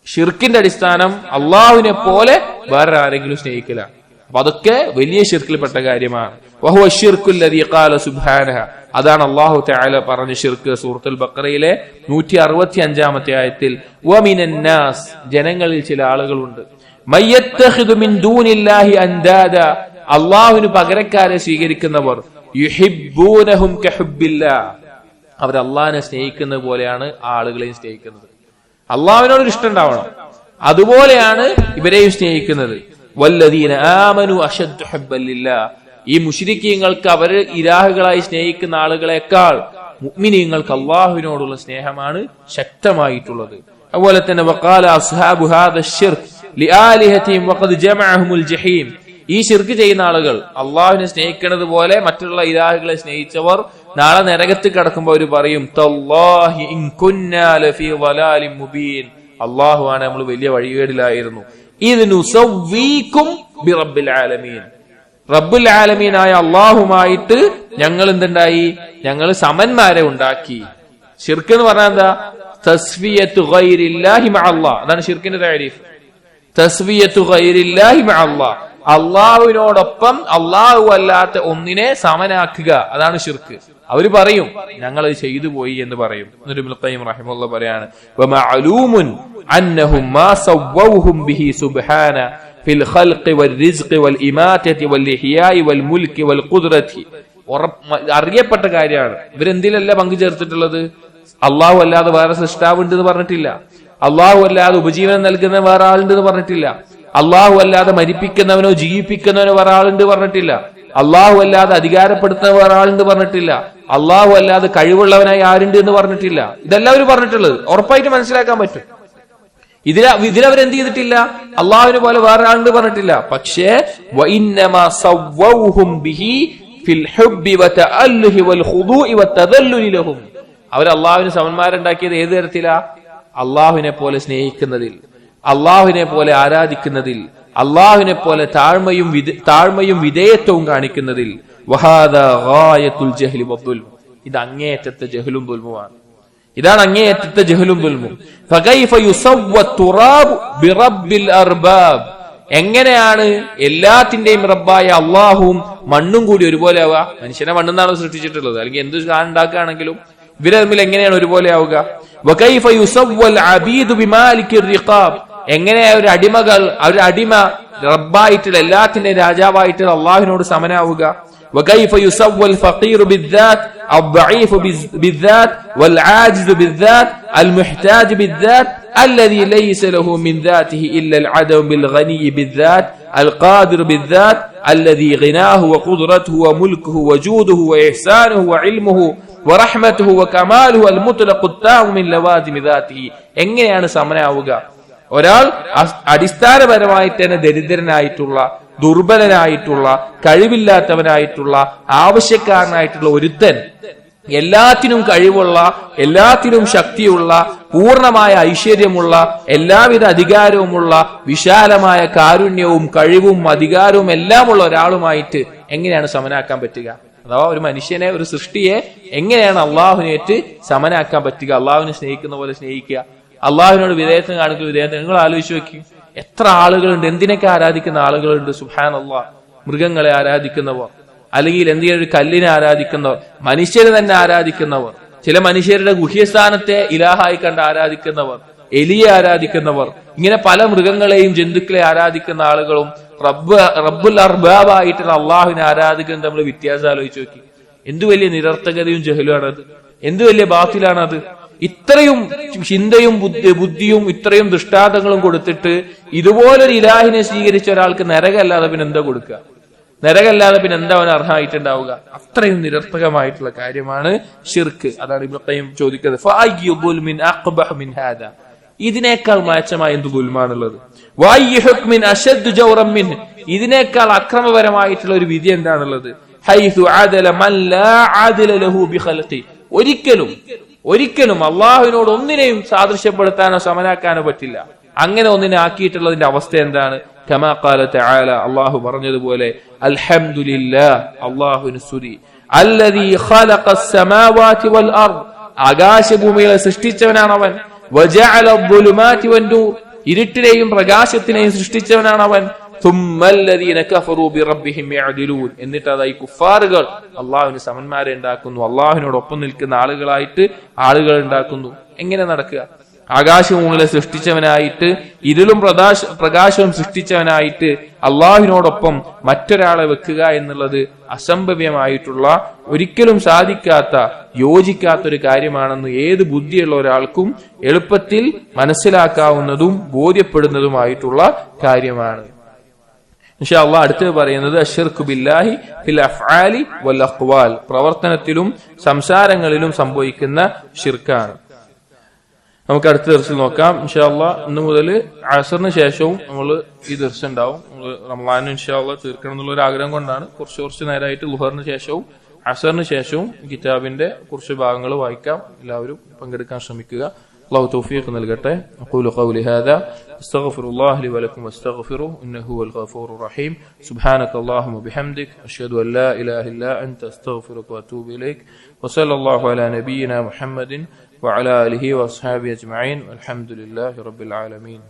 ഷിർക്കിന്റെ അടിസ്ഥാനം അള്ളാഹുവിനെ പോലെ വേറെ ആരെങ്കിലും സ്നേഹിക്കില്ല. അപ്പൊ അതൊക്കെ വലിയ ഷിർക്കിൽപ്പെട്ട കാര്യമാണ്. വഹുവ ശിർക്കുൽ ലദീ ഖാല സുബ്ഹാനഹു, അതാണ് അല്ലാഹു തആല പറഞ്ഞ ഷിർക്ക് സൂറത്തുൽ ബഖറയിലെ 165-ാമത്തെ ആയത്തിൽ. വമിനൻ നാസ്, ജനങ്ങളിൽ ചില ആളുകളുണ്ട്, മയ്യത്തഖിദു മിൻ ദൂനില്ലാഹി അൻദാദ, അല്ലാഹുവിന് പകരക്കാരെ സ്വീകരിക്കുന്നവർ. യുഹിബ്ബൂനഹും കഹുബ്ബില്ലാഹ്, അവർ അള്ളാഹിനെ സ്നേഹിക്കുന്ന പോലെയാണ് ആളുകളെയും സ്നേഹിക്കുന്നത്. അള്ളാഹുവിനോട് ഇഷ്ടം ഉണ്ടാവണം, അതുപോലെയാണ് ഇവരെയും സ്നേഹിക്കുന്നത്. വല്ലദീന ആമനു അശദ്ദു ഹുബ്ബൻ ലില്ലാഹ്, ഈ മുശ്രിക്കീങ്ങൾക്ക് അവര് ഇലാഹുകളായി സ്നേഹിക്കുന്ന ആളുകളെക്കാൾ മുഅ്മിനീങ്ങൾക്ക് അള്ളാഹുവിനോടുള്ള സ്നേഹമാണ് ശക്തമായിട്ടുള്ളത്. അതുപോലെ തന്നെ വഖാല അസ്ഹാബു ഹാദാ ശിർക്ക് ലിആലിഹതിഹിം വഖദ് ജമഅഹുൽ ജഹീം, ഈ ശിർക്ക് ചെയ്യുന്ന ആളുകൾ അള്ളാഹുവിനെ സ്നേഹിക്കുന്നത് പോലെ മറ്റുള്ള ഇലാഹുകളെ സ്നേഹിച്ചവർ നാളെ നരകത്തിൽ കിടക്കുമ്പോൾ അവർ പറയും തല്ലാഹി ഇൻ കുന്നാ ലഫീ ളലാലിൻ മുബീൻ, അള്ളാഹുവാണ് നമ്മൾ വലിയ വഴികേടിലായിരുന്നു. ഇദ് നുസവ്വീകും ബിറബ്ബിൽ ആലമീൻ, റബ്ബുൽ ആലമീനായ അള്ളാഹുമായിട്ട് ഞങ്ങൾ എന്തുണ്ടായി, ഞങ്ങൾ സമന്മാരെ ഉണ്ടാക്കി. ശിർക്ക് എന്ന് പറഞ്ഞാൽ എന്താ? തസ്വിയത്തു ഗൈരില്ലാഹി മഅല്ലാഹ്, അതാണ് ശിർക്കിന്റെ താരീഫ്. തസ്വിയത്തു ഗൈരില്ലാഹി മഅല്ലാഹ്, അള്ളാഹുവിനോടൊപ്പം അള്ളാഹു അല്ലാത്ത ഒന്നിനെ സമനാക്കുക, അതാണ് ശിർക്ക്. അവര് പറയും ഞങ്ങൾ അത് ചെയ്തു പോയി എന്ന് പറയും. എന്നിട്ട് ഇബ്നുൽ ഖയ്യിം റഹിമഹുല്ലാഹ് പറയാണ് വമഅലൂമുൻ അന്നഹും മാ സവ്വഹും ബിഹി സുബ്ഹാന ഫിൽ ഖൽഖി വൽ റിസ്ഖി വൽ ഇമാതതി വൽ ഇഹ്യാഇ വൽ മുൽക്കി വൽ ഖുദ്റതി, അറിയപ്പെട്ട കാര്യമാണ്. ഇവരെന്തിലല്ല പങ്കു ചേർത്തിട്ടുള്ളത്? അള്ളാഹു അല്ലാതെ വേറെ സൃഷ്ടാവ് ഉണ്ട് എന്ന് പറഞ്ഞിട്ടില്ല, അള്ളാഹു അല്ലാതെ ഉപജീവനം നൽകുന്ന വേറെ ആളുണ്ട് എന്ന് പറഞ്ഞിട്ടില്ല, അള്ളാഹു അല്ലാതെ മരിപ്പിക്കുന്നവനോ ജീവിപ്പിക്കുന്നവനോ വേറെ ആളുണ്ട് പറഞ്ഞിട്ടില്ല, അള്ളാഹു അല്ലാതെ അധികാരപ്പെടുത്തുന്ന വേറെ ആളുണ്ട് പറഞ്ഞിട്ടില്ല, അള്ളാഹു അല്ലാതെ കഴിവുള്ളവനായി ആരുണ്ട് എന്ന് പറഞ്ഞിട്ടില്ല. ഇതെല്ലാം അവർ പറഞ്ഞിട്ടുള്ളത് ഉറപ്പായിട്ട് മനസ്സിലാക്കാൻ പറ്റും. ഇതിലവരെന്ത് ചെയ്തിട്ടില്ല? അള്ളാഹുവിനെ പോലെ വേറെ ആളുണ്ട് പറഞ്ഞിട്ടില്ല. പക്ഷേ വഇന്നമാ സവ്വഹും ബിഹി ഫിൽ ഹുബ്ബി വതഅല്ലുഹി വൽ ഖുദൂഇ വതദല്ലുലി ലഹും, അവർ അള്ളാഹുവിന് സമന്മാരുണ്ടാക്കിയത് ഏത് തരത്തിലാ? അള്ളാഹുവിനെ പോലെ സ്നേഹിക്കുന്നതിൽ, അള്ളാഹുവിനെ പോലെ ആരാധിക്കുന്നതിൽ, അള്ളാഹുവിനെ പോലെ താഴ്മയും വിധേയത്വവും കാണിക്കുന്നതിൽ. വഹാദാ ഗായത്തുൽ ജഹ്ലി വദ്ദുൽം, ഇത് അങ്ങേയറ്റത്തെ ജഹലും ദുൽമുമാണ്. ഇതാണ് അങ്ങേയറ്റത്തെ ജഹലും ദുൽമും. ഫകൈഫ യുസവ്വ തുറാബ് ബിറബ്ബിൽ അർബാബ്, എങ്ങനെയാണ് എല്ലാത്തിന്റെയും റബ്ബായ അള്ളാഹുവും മണ്ണും കൂടി ഒരുപോലെ ആവുക? മനുഷ്യനെ മണ്ണെന്നാണ് സൃഷ്ടിച്ചിട്ടുള്ളത്, അല്ലെങ്കിൽ എന്ത് സാധനം ഉണ്ടാക്കുകയാണെങ്കിലും ഇവര് തമ്മിൽ എങ്ങനെയാണ് ഒരുപോലെ ആവുക? വകൈഫ യുസവ്വൽ അബീദു ബിമാലിക്കിർ റിഖാബ്, എങ്ങനെയാ ഒരു അടിമ റബ്ബായിട്ടുള്ള എല്ലാത്തിന്റെയും രാജാവായിട്ടുള്ള അള്ളാഹുവിനോട് സമനാവുക? وكيف يسوى الفقير بالذات الضعيف بالذات والعاجز بالذات المحتاج بالذات الذي ليس له من ذاته إلا العدم بالغني بالذات القادر بالذات الذي غناه وقدرته وملكه وجوده وإحسانه وعلمه ورحمته وكماله المطلق التام من لوازم ذاته. എങ്ങനെയാണ് സമനാവുക? ഒരാൾ അടിസ്ഥാനപരമായി തന്നെ ദരിദ്രനായിട്ടുള്ള, ദുർബലനായിട്ടുള്ള, കഴിവില്ലാത്തവനായിട്ടുള്ള, ആവശ്യക്കാരനായിട്ടുള്ള ഒരുത്തൻ എല്ലാത്തിനും കഴിവുള്ള, എല്ലാത്തിനും ശക്തിയുള്ള, പൂർണ്ണമായ ഐശ്വര്യമുള്ള, എല്ലാവിധ അധികാരവുമുള്ള, വിശാലമായ കാരുണ്യവും കഴിവും അധികാരവും എല്ലാമുള്ള ഒരാളുമായിട്ട് എങ്ങനെയാണ് സമനാക്കാൻ പറ്റുക? അഥവാ ഒരു മനുഷ്യനെ, ഒരു സൃഷ്ടിയെ എങ്ങനെയാണ് അള്ളാഹുവിനേറ്റ് സമനാക്കാൻ പറ്റുക? അള്ളാഹുവിനെ സ്നേഹിക്കുന്ന പോലെ സ്നേഹിക്കുക, അള്ളാഹുവിനോട് വിധേയത്വം കാണിക്കുന്ന വിധേയത്വം. നിങ്ങൾ ആലോചിച്ച് നോക്കി, എത്ര ആളുകളുണ്ട്, എന്തിനൊക്കെ ആരാധിക്കുന്ന ആളുകളുണ്ട്. സുബ്ഹാനല്ലാഹ്, മൃഗങ്ങളെ ആരാധിക്കുന്നവർ, അല്ലെങ്കിൽ എന്തെങ്കിലും ഒരു കല്ലിനെ ആരാധിക്കുന്നവർ, മനുഷ്യരെ തന്നെ ആരാധിക്കുന്നവർ, ചില മനുഷ്യരുടെ ഗുഹ്യസ്ഥാനത്തെ ഇലാഹായി കണ്ട് ആരാധിക്കുന്നവർ, എലിയെ ആരാധിക്കുന്നവർ, ഇങ്ങനെ പല മൃഗങ്ങളെയും ജന്തുക്കളെ ആരാധിക്കുന്ന ആളുകളും റബ്ബുൽ അർബാബായിട്ടുള്ള അള്ളാഹുവിനെ ആരാധിക്കുന്നത് നമ്മൾ വ്യത്യാസം ആലോചിച്ച് നോക്കി. എന്തു വലിയ നിരർത്ഥകതയും ജഹലുമാണത്, എന്തു വലിയ ബാത്തിലാണത്. ഇത്രയും ചിന്തയും ബുദ്ധിയും ഇത്രയും ദൃഷ്ടാന്തങ്ങളും കൊടുത്തിട്ട് ഇതുപോലൊരു ഇലാഹിനെ സ്വീകരിച്ച ഒരാൾക്ക് നരകല്ലാതെ പിന്നെ എന്താ കൊടുക്കുക? നരകല്ലാതെ പിന്നെ എന്താ അവൻ അർഹമായിട്ടുണ്ടാവുക? അത്രയും നിരർത്ഥകമായിട്ടുള്ള കാര്യമാണ് ശിർക്ക്. അതാണ് ഇബ്നു ഖയ്യിം ചോദിക്കുന്നത്, ഫഅയ്യു ദുൽമിൻ അഖ്ബഹ മിൻ ഹാദാ, ഇതിനേക്കാൾ മാച്ചമായ എന്ത് ദുൽമാണുള്ളത്? വഅയ്യു ഹുക്മിൻ അശദ്ദു ജൗറൻ മിൻ, ഇതിനേക്കാൾ അക്രമപരമായിട്ടുള്ള ഒരു വിധി എന്താണുള്ളത്? ഹൈസു അദല മൻ ലാ അദല ലഹു ബിഖൽഖി, ഒരിക്കലും അള്ളാഹുവിനോട് ഒന്നിനെയും സാദൃശ്യപ്പെടുത്താനോ സമനാക്കാനോ പറ്റില്ല. അങ്ങനെ ഒന്നിനെ ആക്കിയിട്ടുള്ളതിന്റെ അവസ്ഥ എന്താണ്? കമാ ഖാല തആല, അള്ളാഹു പറഞ്ഞതുപോലെ, അൽഹംദുലില്ലാഹ്, അള്ളാഹുവിന് സ്തുതി, അല്ലദീ ഖലഖസ് സമാവാതി വൽ അർദ്, ആകാശഭൂമികളെ സൃഷ്ടിച്ചവനാണ് അവൻ, വജഅല അദ്ദുലുമാതി വന്നൂർ, ഇരുട്ടിനെയും പ്രകാശത്തിനെയും സൃഷ്ടിച്ചവനാണ് അവൻ, തുമ്മല്ലദീന കഫറൂ ബിറബ്ബിഹിം യഅദിലൂൻ, എന്നിട്ട് അതായി കുഫാറുകൾ അള്ളാഹുവിന് സമന്മാരെ ഉണ്ടാക്കുന്നു, അള്ളാഹുവിനോടൊപ്പം നിൽക്കുന്ന ആളുകളായിട്ട് ആളുകൾ ഉണ്ടാക്കുന്നു. എങ്ങനെ നടക്കുക? ആകാശഭൂമികളെ സൃഷ്ടിച്ചവനായിട്ട്, ഇരുളും പ്രകാശവും സൃഷ്ടിച്ചവനായിട്ട് അള്ളാഹുവിനോടൊപ്പം മറ്റൊരാളെ വെക്കുക എന്നുള്ളത് അസംഭവ്യമായിട്ടുള്ള, ഒരിക്കലും സാധിക്കാത്ത, യോജിക്കാത്തൊരു കാര്യമാണെന്ന് ഏത് ബുദ്ധിയുള്ള ഒരാൾക്കും എളുപ്പത്തിൽ മനസ്സിലാക്കാവുന്നതും ബോധ്യപ്പെടുന്നതുമായിട്ടുള്ള കാര്യമാണ്. ഇൻഷാ അല്ലാഹ് അടുത്ത് പറയുന്നത് അശ്ശിർക്കു ബില്ലാഹി ഫിൽ അഫ്ആലി വൽ അഖ്വാൽ, പ്രവർത്തനത്തിലും സംസാരങ്ങളിലും സംഭവിക്കുന്ന ഷിർക്കാണ്. നമുക്ക് അടുത്ത ദർസിൽ നോക്കാം ഇൻഷാ അല്ലാഹ്. ഇന്ന് മുതൽ അസറിന് ശേഷവും നമ്മൾ ഈ ദർസ് ഉണ്ടാവും. നമ്മൾ റമളാനിന് ഇൻഷാ അല്ലാഹ് തീർക്കണം എന്നുള്ള ഒരു ആഗ്രഹം കൊണ്ടാണ് കുറച്ച് നേരമായിട്ട് ളുഹറിന് ശേഷവും അസറിന് ശേഷവും കിതാബിന്റെ കുറച്ച് ഭാഗങ്ങൾ വായിക്കാം. എല്ലാവരും പങ്കെടുക്കാൻ ശ്രമിക്കുക. അല്ലാഹു തൗഫീഖ് നൽകട്ടെ. അഖൂലു ഖൗലി ഹാദാ അസ്തഗ്ഫിറുല്ലാഹ ലി വലക്കും വസ്തഗ്ഫിറുഹു ഇന്നഹു ഹുവൽ ഗഫൂറുർ റഹീം. സുബ്ഹാനകല്ലാഹുമ്മ ബിഹംദിക അഷ്ഹദു അൻ ലാ ഇലാഹ ഇല്ലാ അൻത അസ്തഗ്ഫിറുക വഅതൂബു ഇലൈക്. വസല്ലല്ലാഹു അലാ നബിയിനാ മുഹമ്മദിൻ വഅലാ ആലിഹി വഅസ്ഹാബിഹി അജ്മഈൻ. വൽഹംദുലില്ലാഹി റബ്ബിൽ ആലമീൻ.